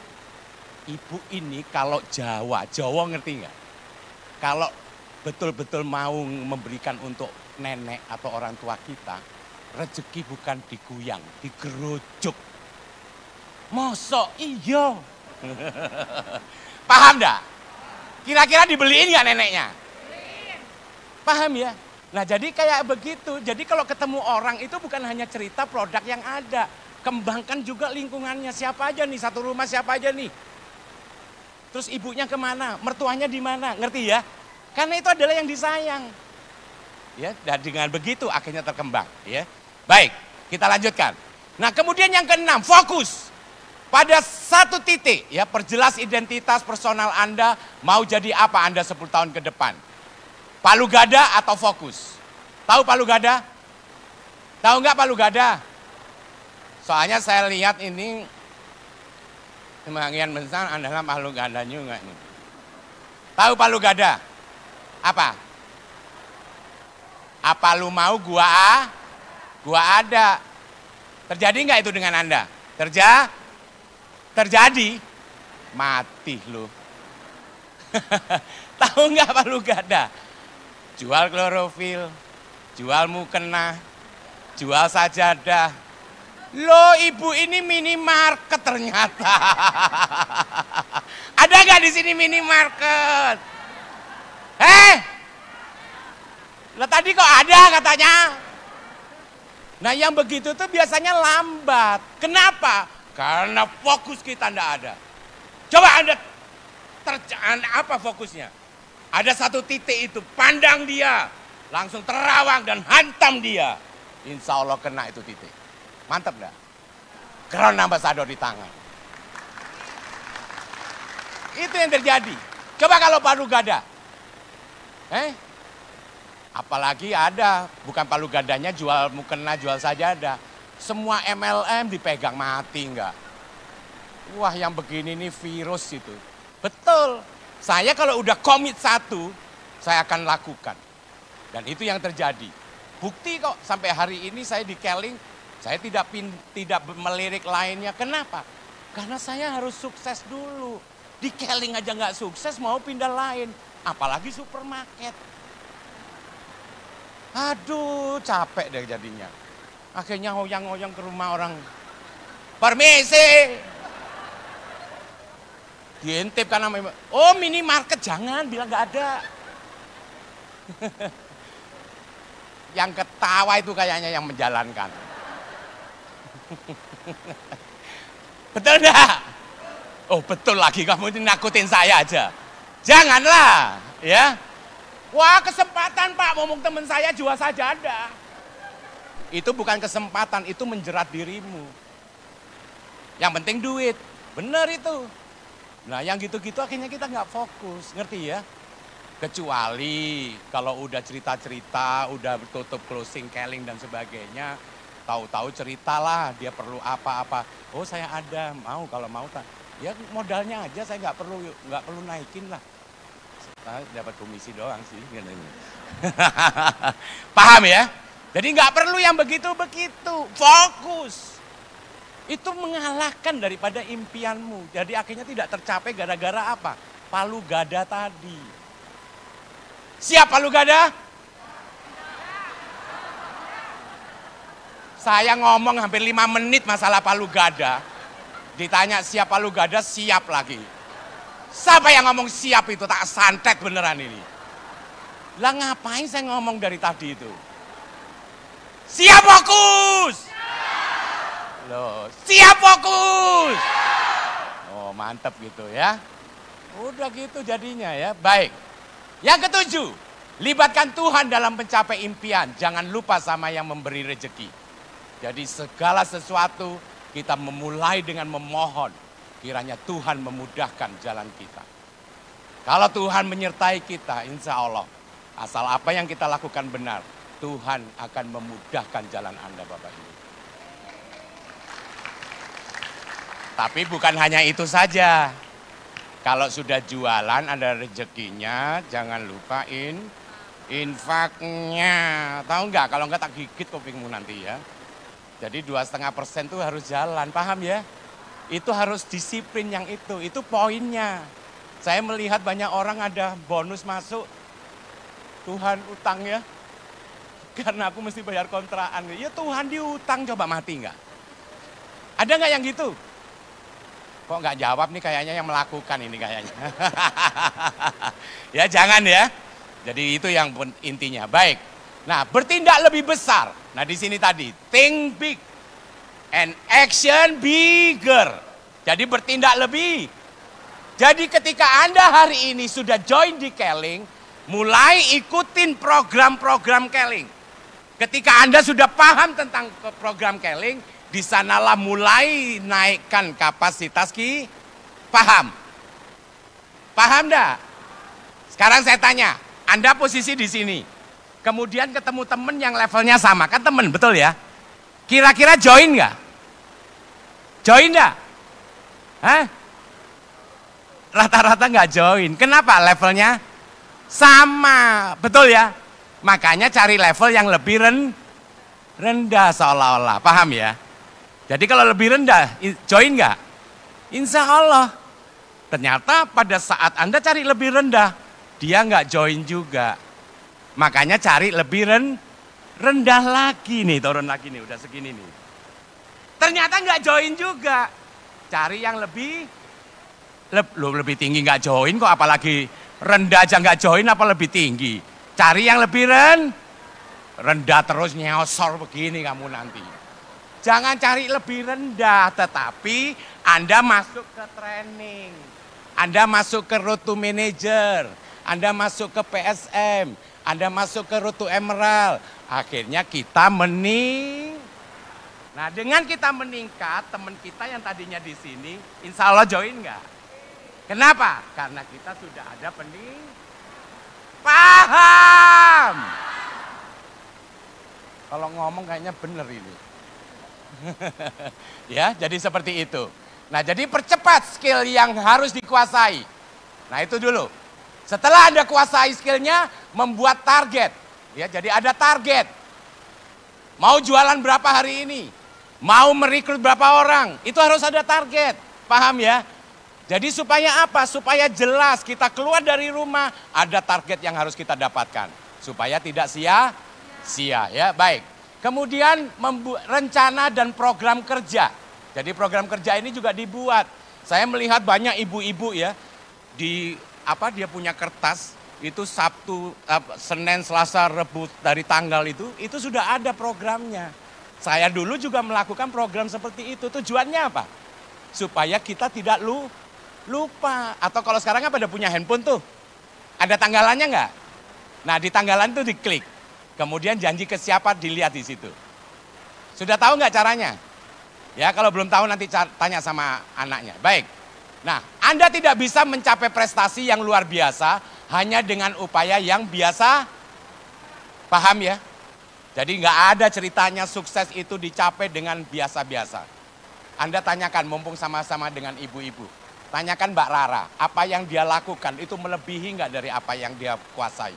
F: ibu ini kalau Jawa ngerti nggak? Kalau betul-betul mau memberikan untuk nenek atau orang tua kita, rezeki bukan diguyang, digerujuk. Mosok iya. Paham enggak? Kira-kira dibeliin nggak neneknya? Paham ya? Nah jadi kayak begitu. Jadi kalau ketemu orang itu bukan hanya cerita produk yang ada. Kembangkan juga lingkungannya. Siapa aja nih, satu rumah siapa aja nih. Terus ibunya kemana, mertuanya di mana, ngerti ya? Karena itu adalah yang disayang. Ya, dan dengan begitu akhirnya terkembang. Ya, baik, kita lanjutkan. Nah kemudian yang keenam, fokus. Pada satu titik, ya perjelas identitas personal Anda, mau jadi apa Anda 10 tahun ke depan. Palu gada atau fokus? Tahu palu gada? Tahu nggak palu gada? Soalnya saya lihat ini sebagian besar adalah palu gada juga nih. Tahu palu gada? Apa? Apa lu mau gua ada? Terjadi nggak itu dengan Anda? Terjadi? Mati lu. Tahu nggak palu gada? Jual klorofil, jual mukena, jual sajadah. Loh ibu ini minimarket ternyata. Ada nggak di sini minimarket? Lah tadi kok ada katanya. Nah yang begitu tuh biasanya lambat. Kenapa? Karena fokus kita enggak ada. Coba Anda apa fokusnya? Ada satu titik itu, pandang dia. Langsung terawang dan hantam dia. Insya Allah kena itu titik. Mantap enggak? Crown Ambassador di tangan. Itu yang terjadi. Coba kalau palu gada. Apalagi ada, bukan palu gadanya jual mukena, jual saja ada. Semua MLM dipegang, mati enggak. Wah yang begini nih virus itu. Betul, saya kalau udah komit satu, saya akan lakukan. Dan itu yang terjadi. Bukti kok sampai hari ini saya di Keling, saya tidak melirik lainnya. Kenapa? Karena saya harus sukses dulu. Di Keling aja nggak sukses mau pindah lain. Apalagi supermarket. Aduh capek deh jadinya. Akhirnya hoyang-hoyang ke rumah orang. Permisi. Diintip karena oh minimarket jangan, bilang nggak ada. Yang ketawa itu kayaknya yang menjalankan. Betul enggak? Oh betul lagi, kamu ini nakutin saya aja. Janganlah, ya. Wah kesempatan Pak, ngomong teman saya jual saja ada. Itu bukan kesempatan, itu menjerat dirimu. Yang penting duit, benar itu. Nah yang gitu-gitu akhirnya kita nggak fokus, ngerti ya? Kecuali kalau udah cerita-cerita, udah tutup closing Keling dan sebagainya, tahu-tahu ceritalah dia perlu apa-apa. Oh saya ada, mau kalau mau tak. Ya modalnya aja saya nggak perlu naikin lah. Saya dapat komisi doang sih. Paham ya? Jadi nggak perlu yang begitu-begitu, fokus. Itu mengalahkan daripada impianmu. Jadi akhirnya tidak tercapai gara-gara apa? Palu gada tadi. Siap palu gada? Saya ngomong hampir 5 menit masalah palu gada. Ditanya siap palu gada, siap lagi. Siapa yang ngomong siap itu? Tak santet beneran ini. Lah ngapain saya ngomong dari tadi itu? Siap fokus! Loh, siap fokus! Oh mantep gitu ya. Udah gitu jadinya ya, baik. Yang ketujuh, libatkan Tuhan dalam mencapai impian. Jangan lupa sama yang memberi rezeki. Jadi segala sesuatu kita memulai dengan memohon. Kiranya Tuhan memudahkan jalan kita. Kalau Tuhan menyertai kita, insya Allah. Asal apa yang kita lakukan benar, Tuhan akan memudahkan jalan Anda Bapak Ibu. Tapi bukan hanya itu saja. Kalau sudah jualan ada rezekinya, jangan lupa infaknya. Tahu nggak? Kalau nggak tak gigit kupingmu nanti ya. Jadi 2,5% itu harus jalan, paham ya? Itu harus disiplin yang itu poinnya. Saya melihat banyak orang ada bonus masuk, Tuhan utang ya. Karena aku mesti bayar kontrakan. Ya Tuhan diutang, coba mati nggak? Ada nggak yang gitu? Kok nggak jawab nih kayaknya yang melakukan ini kayaknya. Ya jangan ya. Jadi itu yang intinya. Baik. Nah bertindak lebih besar. Nah di sini tadi think big and action bigger. Jadi bertindak lebih. Jadi ketika Anda hari ini sudah join di Keling, mulai ikutin program-program Keling. Ketika Anda sudah paham tentang program Keling, di sanalah mulai naikkan kapasitas paham. Paham enggak? Sekarang saya tanya, Anda posisi di sini. Kemudian ketemu temen yang levelnya sama, kan temen betul ya? Kira-kira join nggak? Join nggak? Hah? Rata-rata nggak join. Kenapa? Levelnya sama, betul ya? Makanya cari level yang lebih rendah seolah-olah, paham ya? Jadi kalau lebih rendah, join nggak? Insya Allah. Ternyata pada saat Anda cari lebih rendah, dia nggak join juga. Makanya cari lebih rendah lagi nih, turun lagi nih, udah segini nih. Ternyata nggak join juga. Cari yang lebih tinggi nggak join kok, apalagi rendah aja nggak join, apa lebih tinggi. Cari yang lebih rendah terus nyosor begini kamu nanti. Jangan cari lebih rendah, tetapi Anda masuk ke training. Anda masuk ke Road to Manager, Anda masuk ke PSM, Anda masuk ke Road to Emerald. Akhirnya kita Nah, dengan kita meningkat, teman kita yang tadinya di sini, insya Allah join nggak? Kenapa? Karena kita sudah ada paham. Kalau ngomong kayaknya bener ini. Ya, jadi seperti itu. Nah, jadi percepat skill yang harus dikuasai. Nah, itu dulu. Setelah Anda kuasai skillnya, membuat target. Ya, jadi ada target. Mau jualan berapa hari ini? Mau merekrut berapa orang? Itu harus ada target. Paham ya? Jadi supaya apa? Supaya jelas kita keluar dari rumah, ada target yang harus kita dapatkan. Supaya tidak sia-sia. Ya, baik. Kemudian rencana dan program kerja. Jadi program kerja ini juga dibuat. Saya melihat banyak ibu-ibu ya, dia punya kertas, itu Sabtu, Senin, Selasa, Rebu dari tanggal itu sudah ada programnya. Saya dulu juga melakukan program seperti itu. Tujuannya apa? Supaya kita tidak lupa. Atau kalau sekarang apa, ada punya handphone tuh, ada tanggalannya nggak? Nah, di tanggalan tuh diklik. Kemudian janji ke siapa dilihat di situ. Sudah tahu nggak caranya? Ya, kalau belum tahu nanti tanya sama anaknya. Baik. Nah, Anda tidak bisa mencapai prestasi yang luar biasa hanya dengan upaya yang biasa. Paham ya? Jadi nggak ada ceritanya sukses itu dicapai dengan biasa-biasa. Anda tanyakan, mumpung sama-sama dengan ibu-ibu. Tanyakan Mbak Rara, apa yang dia lakukan itu melebihi nggak dari apa yang dia kuasai?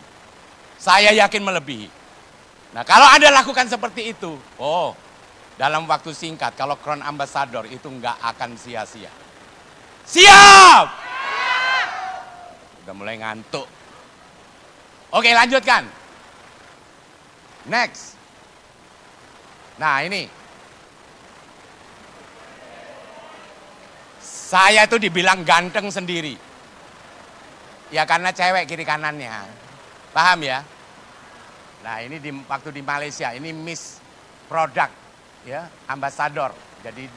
F: Saya yakin melebihi. Nah, kalau Anda lakukan seperti itu, dalam waktu singkat, kalau Crown Ambassador itu nggak akan sia-sia. Siap! Udah mulai ngantuk. Oke, lanjutkan. Next. Nah, ini. Saya itu dibilang ganteng sendiri. Ya karena cewek kiri kanannya. Paham ya? Nah, ini waktu di Malaysia, ini Miss Product, ya, Ambassador. Jadi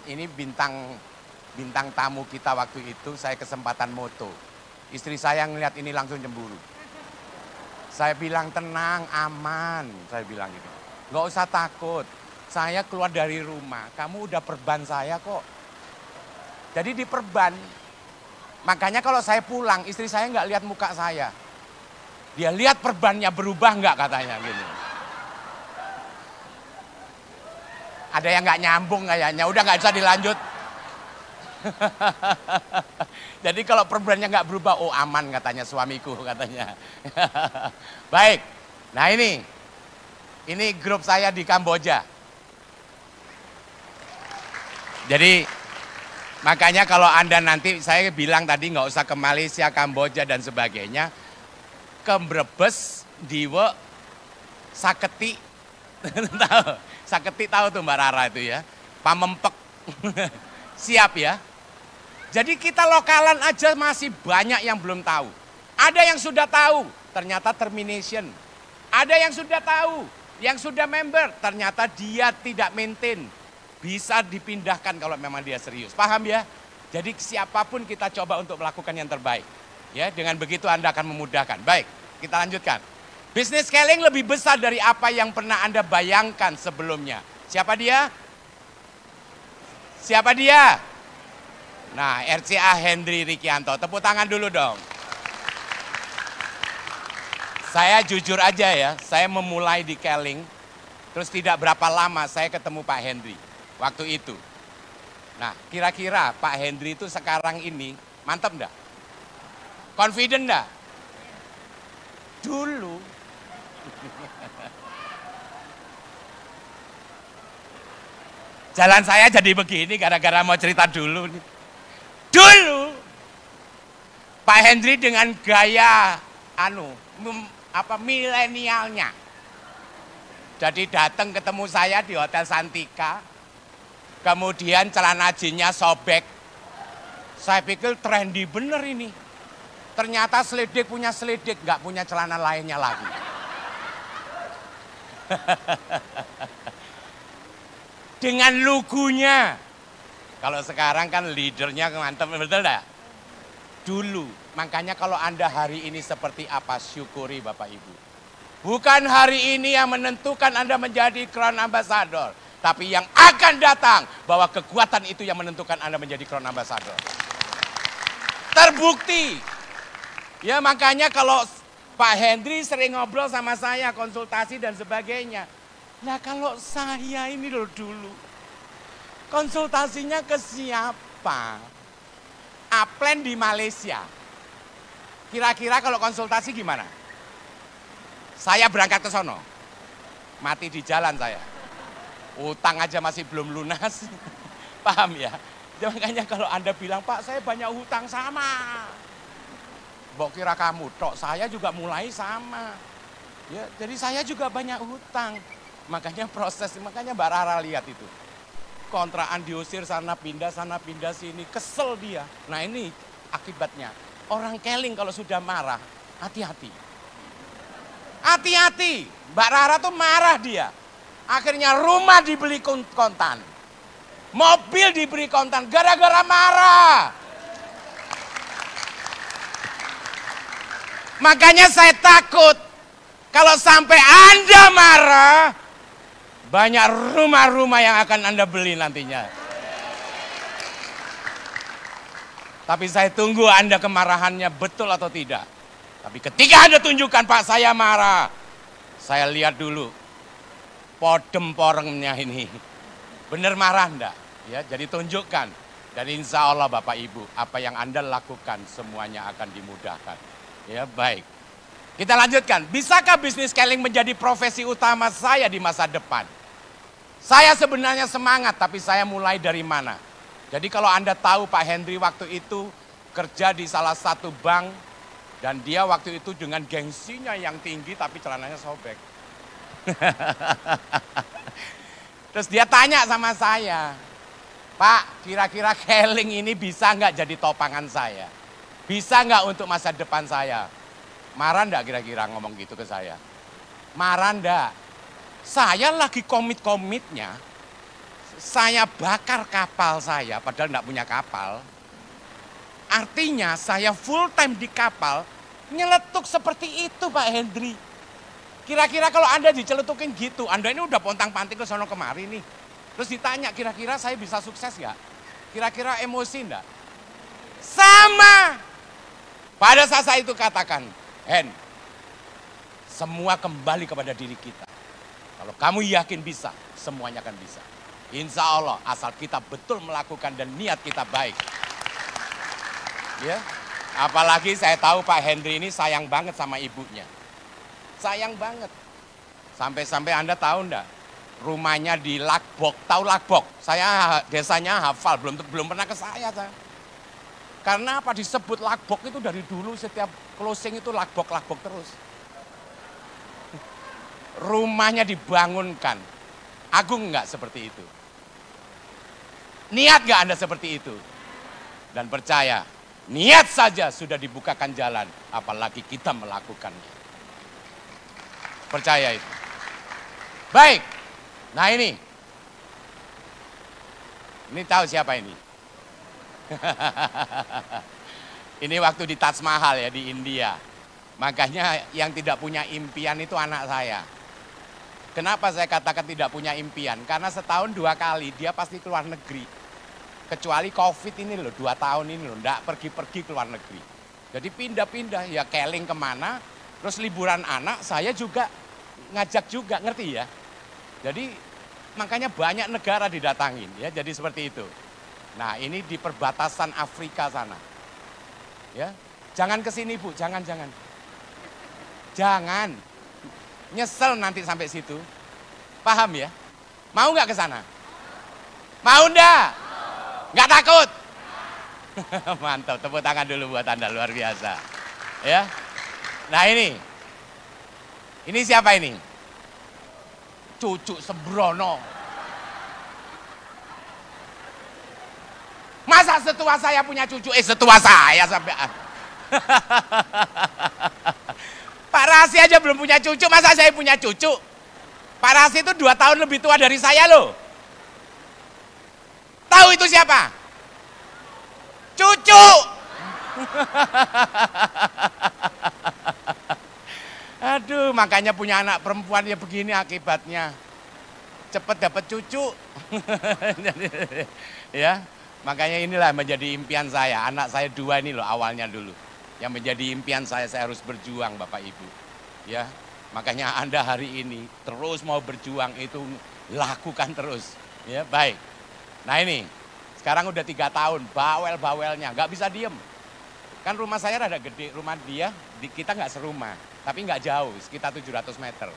F: ini bintang tamu kita waktu itu, saya kesempatan moto. Istri saya ngeliat ini langsung cemburu. Saya bilang tenang, aman, saya bilang gitu. Nggak usah takut, saya keluar dari rumah, kamu udah perban saya kok. Jadi diperban, makanya kalau saya pulang, istri saya nggak lihat muka saya. Dia lihat perbannya berubah nggak katanya gini. Ada yang nggak nyambung kayaknya, udah nggak bisa dilanjut. Jadi kalau perbannya nggak berubah, aman katanya suamiku katanya. Baik, nah ini grup saya di Kamboja. Jadi makanya kalau Anda nanti, saya bilang tadi nggak usah ke Malaysia, Kamboja dan sebagainya. Ke Brebes, Diwe, Saketi, Saketi tahu tuh Mbak Rara itu ya, Pamempek, siap ya. Jadi kita lokalan aja masih banyak yang belum tahu. Ada yang sudah tahu, ternyata termination. Ada yang sudah tahu, yang sudah member, ternyata dia tidak maintain. Bisa dipindahkan kalau memang dia serius, paham ya? Jadi siapapun kita coba untuk melakukan yang terbaik. Ya, dengan begitu Anda akan memudahkan. Baik, kita lanjutkan. Bisnis scaling lebih besar dari apa yang pernah Anda bayangkan sebelumnya. Siapa dia? Siapa dia? Nah, RCA Hendry Rikianto. Tepuk tangan dulu dong. Saya jujur aja ya, saya memulai di Keling, terus tidak berapa lama saya ketemu Pak Hendry waktu itu. Nah, kira-kira Pak Hendry itu sekarang ini mantap enggak? Confident enggak? Dulu. Jalan saya jadi begini gara-gara mau cerita dulu nih. Dulu Pak Hendry dengan gaya milenialnya. Jadi datang ketemu saya di Hotel Santika. Kemudian celana jeansnya sobek. Saya pikir trendy bener ini. Ternyata seledek punya seledek, nggak punya celana lainnya lagi. Dengan lugunya. Kalau sekarang kan leadernya mantap, betul enggak? Dulu, makanya kalau Anda hari ini seperti apa, syukuri Bapak Ibu. Bukan hari ini yang menentukan Anda menjadi Crown Ambassador. Tapi yang akan datang, bahwa kekuatan itu yang menentukan Anda menjadi Crown Ambassador. Terbukti. Ya makanya kalau Pak Hendri sering ngobrol sama saya, konsultasi dan sebagainya. Nah kalau saya ini loh dulu, konsultasinya ke siapa? Aplen di Malaysia. Kira-kira kalau konsultasi gimana? Saya berangkat ke sono. Mati di jalan saya. Utang aja masih belum lunas. Paham ya? Makanya kalau Anda bilang, Pak saya banyak hutang, sama. Mbok kira kamu, tok saya juga mulai sama. Ya, jadi saya juga banyak hutang. Makanya proses, makanya Mbak Rara lihat itu. Kontrakan diusir sana pindah sini, kesel dia. Nah ini akibatnya. Orang Keling kalau sudah marah, hati-hati. Hati-hati, Mbak Rara tuh marah dia. Akhirnya rumah dibeli kontan. Mobil diberi kontan, gara-gara marah. Makanya saya takut, kalau sampai Anda marah, banyak rumah-rumah yang akan Anda beli nantinya. Tapi saya tunggu Anda kemarahannya betul atau tidak. Tapi ketika Anda tunjukkan, Pak saya marah, saya lihat dulu podem porengnya ini. Benar marah enggak? Ya, jadi tunjukkan. Dan insya Allah Bapak Ibu, apa yang Anda lakukan semuanya akan dimudahkan. Ya baik. Kita lanjutkan. Bisakah bisnis Keling menjadi profesi utama saya di masa depan? Saya sebenarnya semangat, tapi saya mulai dari mana? Jadi kalau Anda tahu Pak Hendri waktu itu kerja di salah satu bank, dan dia waktu itu dengan gengsinya yang tinggi tapi celananya sobek. Terus dia tanya sama saya, Pak kira-kira Keling ini bisa nggak jadi topangan saya? Bisa nggak untuk masa depan saya? Marah nggak kira-kira ngomong gitu ke saya? Marah nggak? Saya lagi komit-komitnya, saya bakar kapal saya, padahal nggak punya kapal. Artinya saya full time di kapal, nyeletuk seperti itu Pak Hendri. Kira-kira kalau Anda diceletukin gitu, Anda ini udah pontang-panting ke sono kemari nih. Terus ditanya, kira-kira saya bisa sukses nggak? Kira-kira emosi nggak? Sama. Pada saat saya itu katakan, Hen, semua kembali kepada diri kita. Kalau kamu yakin bisa, semuanya akan bisa. Insya Allah, asal kita betul melakukan dan niat kita baik. Ya, apalagi saya tahu Pak Hendri ini sayang banget sama ibunya. Sayang banget. Sampai-sampai Anda tahu enggak? Rumahnya di Lagbok. Tahu Lagbok? Saya desanya hafal, belum pernah ke saya. Karena apa disebut Lagbok itu dari dulu setiap closing itu Lagbok terus. Rumahnya dibangunkan. Agung enggak seperti itu? Niat enggak Anda seperti itu? Dan percaya, niat saja sudah dibukakan jalan, apalagi kita melakukannya. Percaya itu. Baik. Nah ini tahu siapa ini? Ini waktu di Taj Mahal ya di India. Makanya yang tidak punya impian itu anak saya. Kenapa saya katakan tidak punya impian? Karena setahun 2 kali dia pasti keluar negeri. Kecuali COVID ini loh, 2 tahun ini loh, enggak pergi-pergi keluar negeri. Jadi pindah-pindah, ya Keling kemana, terus liburan anak saya juga ngajak juga, ngerti ya? Jadi makanya banyak negara didatangin ya, jadi seperti itu. Nah ini di perbatasan Afrika sana. Ya, jangan ke sini Bu, jangan. Jangan. Nyesel nanti sampai situ. Paham ya? Mau nggak ke sana? Mau nggak? Nggak takut? Mantap, tepuk tangan dulu buat Anda, luar biasa. Ya. Nah ini siapa ini? Cucu sembrono. Masa setua saya punya cucu? Setua saya sampai. Pak Rasi aja belum punya cucu, masa saya punya cucu? Pak Rasi itu 2 tahun lebih tua dari saya loh. Tahu itu siapa? Cucu. Aduh, makanya punya anak perempuan ya begini akibatnya. Cepet dapat cucu. Ya, makanya inilah menjadi impian saya. Anak saya 2 ini loh awalnya dulu. Yang menjadi impian saya harus berjuang Bapak Ibu. Ya, makanya Anda hari ini terus mau berjuang itu lakukan terus. Ya, baik. Nah ini, sekarang udah 3 tahun, bawel-bawelnya, nggak bisa diem. Kan rumah saya rada gede, rumah dia, kita nggak serumah. Tapi nggak jauh, sekitar 700 meter.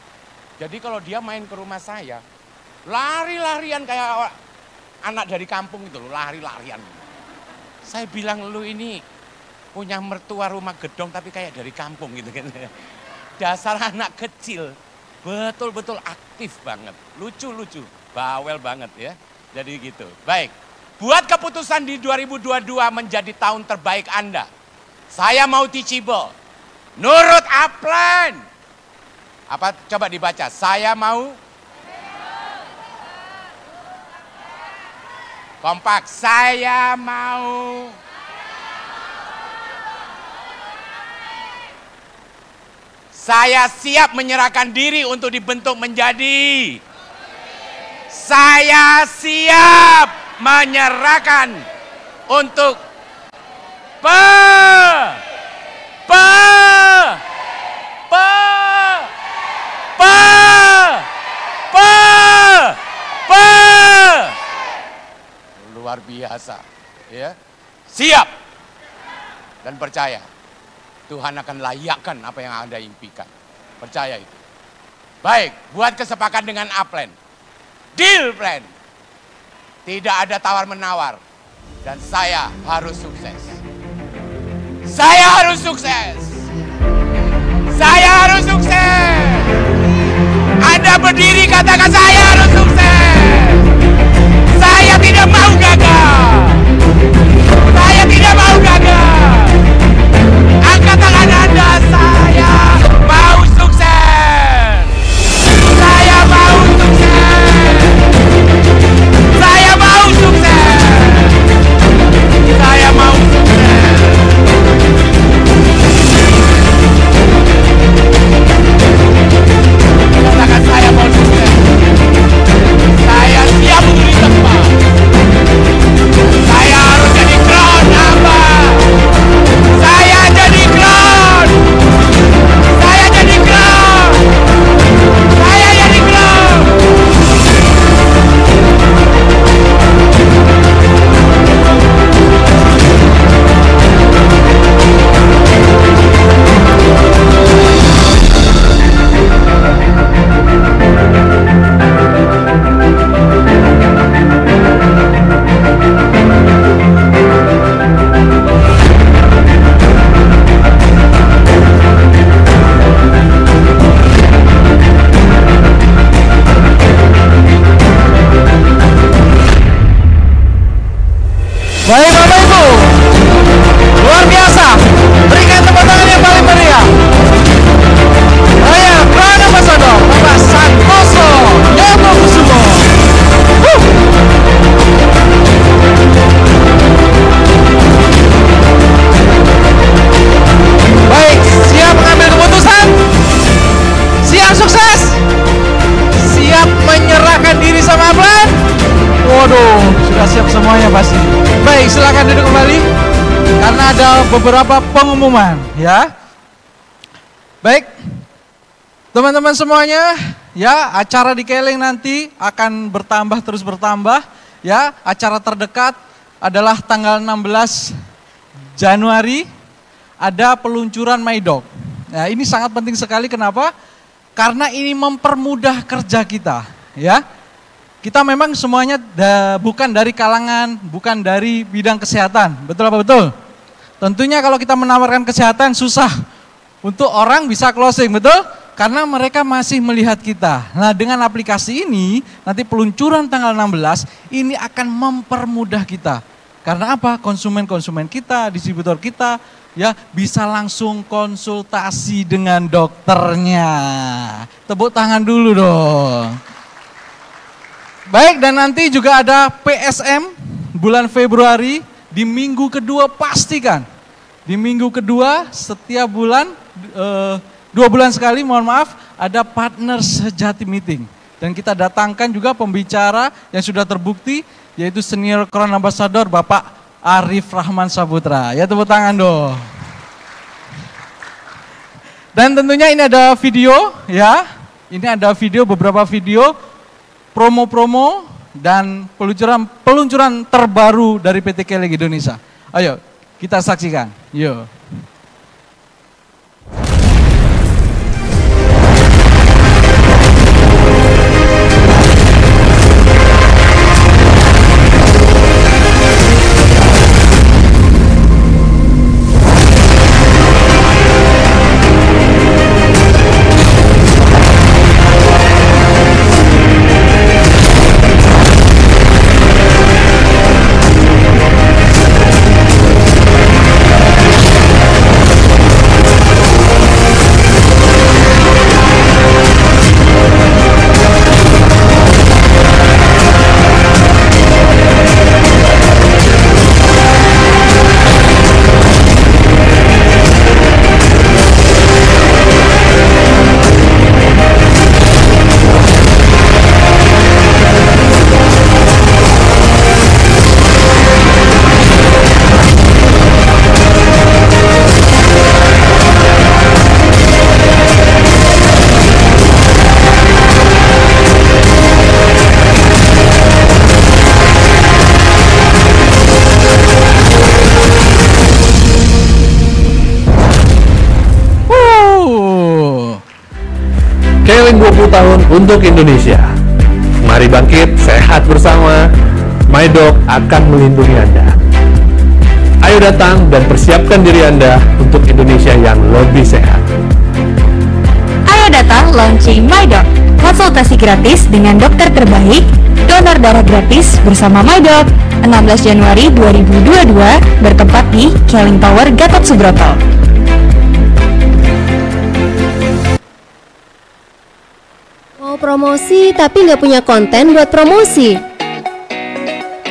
F: Jadi kalau dia main ke rumah saya, lari-larian kayak anak dari kampung itu loh, lari-larian. Saya bilang, lu ini punya mertua rumah gedong tapi kayak dari kampung gitu kan. Dasar anak kecil, betul-betul aktif banget, lucu-lucu, bawel banget ya. Jadi gitu, baik. Buat keputusan di 2022 menjadi tahun terbaik Anda. Saya mau teachable. Nurut Upline. Apa coba dibaca? Saya mau kompak. Saya mau saya siap menyerahkan diri untuk dibentuk menjadi. Saya siap menyerahkan untuk luar biasa, ya. Siap dan percaya Tuhan akan layakkan apa yang Anda impikan. Percaya itu. Baik, buat kesepakatan dengan Upline. Deal plan. Tidak ada tawar-menawar. Dan saya harus sukses. Saya harus sukses. Saya harus sukses. Anda berdiri katakan saya harus sukses. Saya tidak mau gagal. Saya tidak mau gagal. Angkat tangan Anda, saya mau sukses. Saya mau sukses. Saya mau sukses. Saya mau sukses. Katakan saya mau sukses. Saya siap untuk ditempa. Saya harus jadi crown apa? Saya jadi crown. Saya jadi crown. Saya jadi crown.
B: Baik Bapak Ibu, luar biasa. Berikan tepuk tangan yang paling meriah. Saya Brand Ambassador Bapak Santoso Yogokusumo. Baik, siap mengambil keputusan? Siap sukses? Siap menyerahkan diri sama Upline? Waduh, sudah siap semuanya pasti. Baik, silakan duduk kembali karena ada beberapa pengumuman ya. Baik, teman-teman semuanya ya, acara di Keling nanti akan bertambah terus bertambah ya. Acara terdekat adalah tanggal 16 Januari ada peluncuran MyDog. Nah, ini sangat penting sekali, kenapa? Karena ini mempermudah kerja kita ya. Kita memang semuanya bukan dari kalangan, bukan dari bidang kesehatan, betul apa betul? Tentunya kalau kita menawarkan kesehatan susah untuk orang bisa closing, betul? Karena mereka masih melihat kita. Nah, dengan aplikasi ini, nanti peluncuran tanggal 16, ini akan mempermudah kita. Karena apa? Konsumen-konsumen kita, distributor kita ya bisa langsung konsultasi dengan dokternya. Tepuk tangan dulu dong. Baik, dan nanti juga ada PSM bulan Februari di minggu kedua pastikan. Di minggu kedua setiap bulan, 2 bulan sekali mohon maaf, ada partner sejati meeting. Dan kita datangkan juga pembicara yang sudah terbukti yaitu Senior Crown Ambassador Bapak Arif Rahman Saputra. Ya tepuk tangan dong. Dan tentunya ini ada video ya. Ini ada video, beberapa video promo-promo dan peluncuran terbaru dari PT Keling Indonesia. Ayo kita saksikan. Yuk.
G: Keling 20 tahun untuk Indonesia. Mari bangkit, sehat bersama. MyDoc akan melindungi Anda. Ayo datang dan persiapkan diri Anda untuk Indonesia yang lebih sehat.
H: Ayo datang launching MyDoc. Konsultasi gratis dengan dokter terbaik, donor darah gratis bersama MyDoc. 16 Januari 2022 bertempat di Keling Tower, Gatot Subroto.
I: Mau promosi tapi nggak punya konten buat promosi?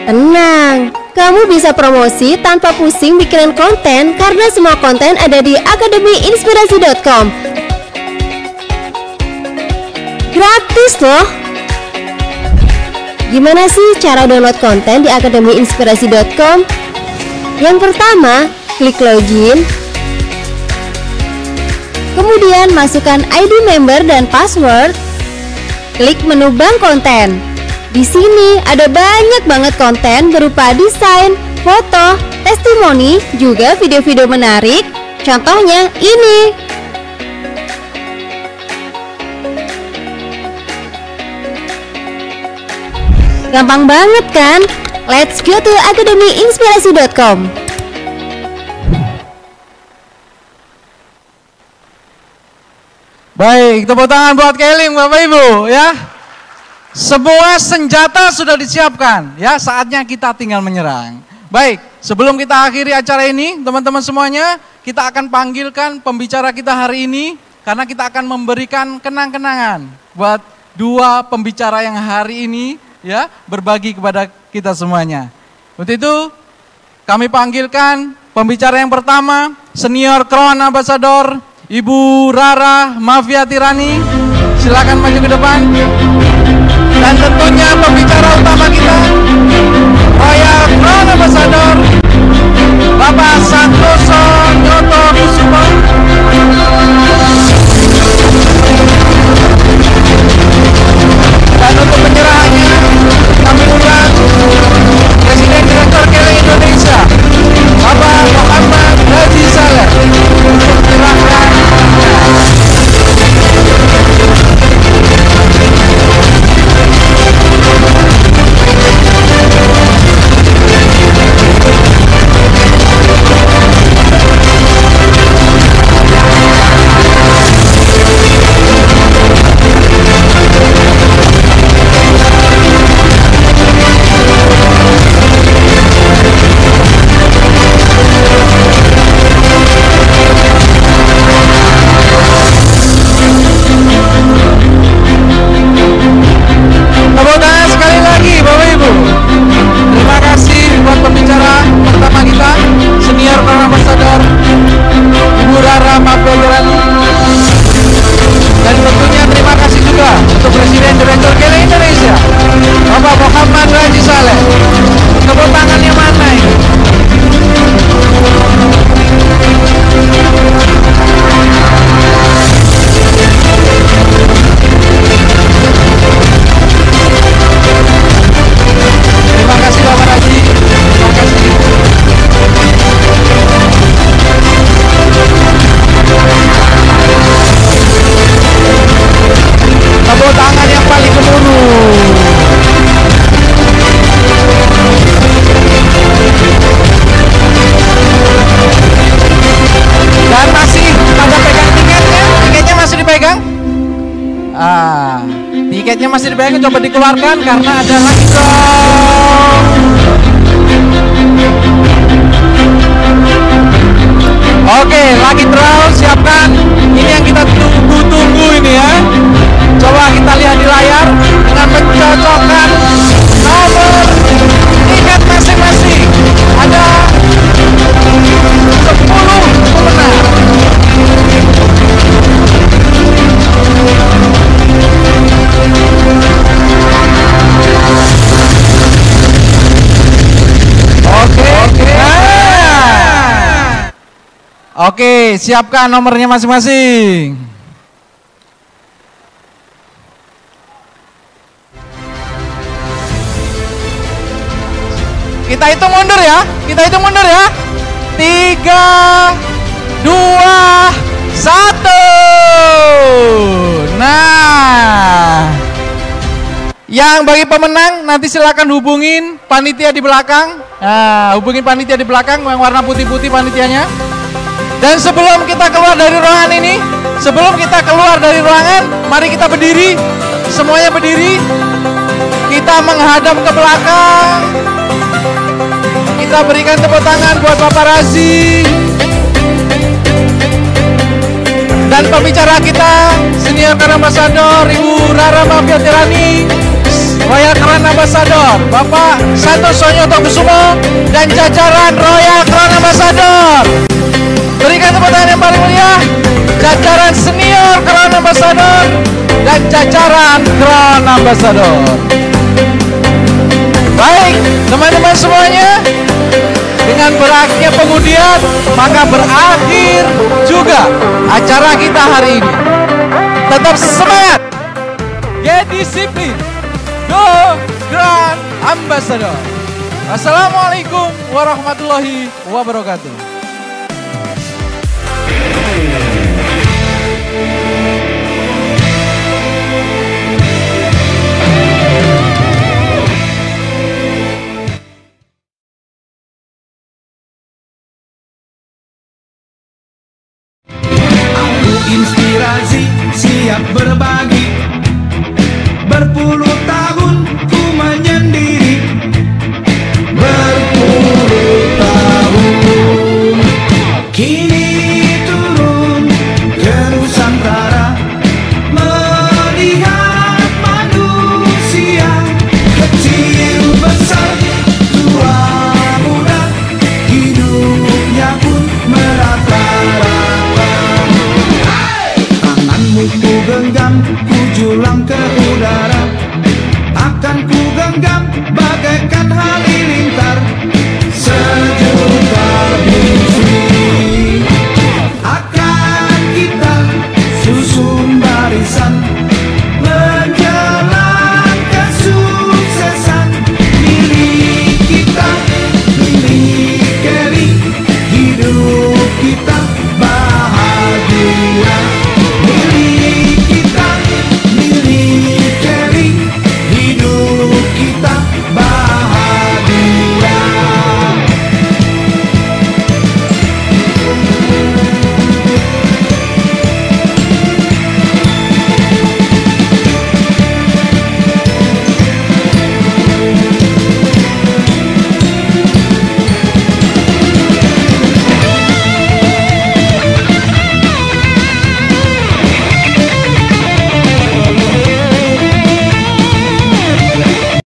I: Tenang, kamu bisa promosi tanpa pusing bikinan konten karena semua konten ada di akademiinspirasi.com. Gratis loh! Gimana sih cara download konten di akademiinspirasi.com? Yang pertama, klik login. Kemudian masukkan ID member dan password. Klik menu bank konten. Di sini ada banyak banget konten berupa desain, foto, testimoni, juga video-video menarik. Contohnya ini. Gampang banget kan? Let's go to akademiinspirasi.com.
B: Baik, tepuk tangan buat Keling Bapak Ibu ya. Semua senjata sudah disiapkan ya, saatnya kita tinggal menyerang. Baik, sebelum kita akhiri acara ini, teman-teman semuanya, kita akan panggilkan pembicara kita hari ini karena kita akan memberikan kenang-kenangan buat dua pembicara yang hari ini ya berbagi kepada kita semuanya. Untuk itu kami panggilkan pembicara yang pertama, Senior Crown Ambassador Ibu Rara Mafiati Rani, silakan maju ke depan. Dan tentunya pembicara utama kita, Royal Crown Ambassador Bapak Santoso Nyoto Kusumo. Dan untuk penyerahannya kami undang Presiden Direktur Keling Indonesia Bapak Muhammad Haji Saleh untuk menyerahkan. Tiketnya masih dibayangin, coba dikeluarkan karena ada lagi dong. Oke, lagi draw, siapkan. Ini yang kita tunggu-tunggu ini ya. Coba kita lihat di layar dengan mencocokkan nomor tiket masing-masing. Ada 10 pemenang. Oke, siapkan nomornya masing-masing. Kita hitung mundur ya. 3, 2, 1. Nah, yang bagi pemenang nanti silakan hubungin panitia di belakang. Nah, hubungin panitia di belakang yang warna putih-putih panitianya. Dan sebelum kita keluar dari ruangan ini, mari kita berdiri, semuanya berdiri. Kita menghadap ke belakang. Kita berikan tepuk tangan buat paparazi. Dan pembicara kita, Senior Crown Ambassador Ibu Rara Mafiatirani, Royal Crown Ambassador Bapak Santoso Nyotokusumo, dan jajaran Royal Crown Ambassador. Berikan tepuk tangan yang paling mulia, jajaran Senior Crown Ambassador dan jajaran Crown Ambassador. Baik, teman-teman semuanya, dengan berakhirnya pengundian, maka berakhir juga acara kita hari ini. Tetap semangat, get disiplin, go Crown Ambassador. Assalamualaikum warahmatullahi wabarakatuh.
E: Inspirasi siap berbagi, berpuluh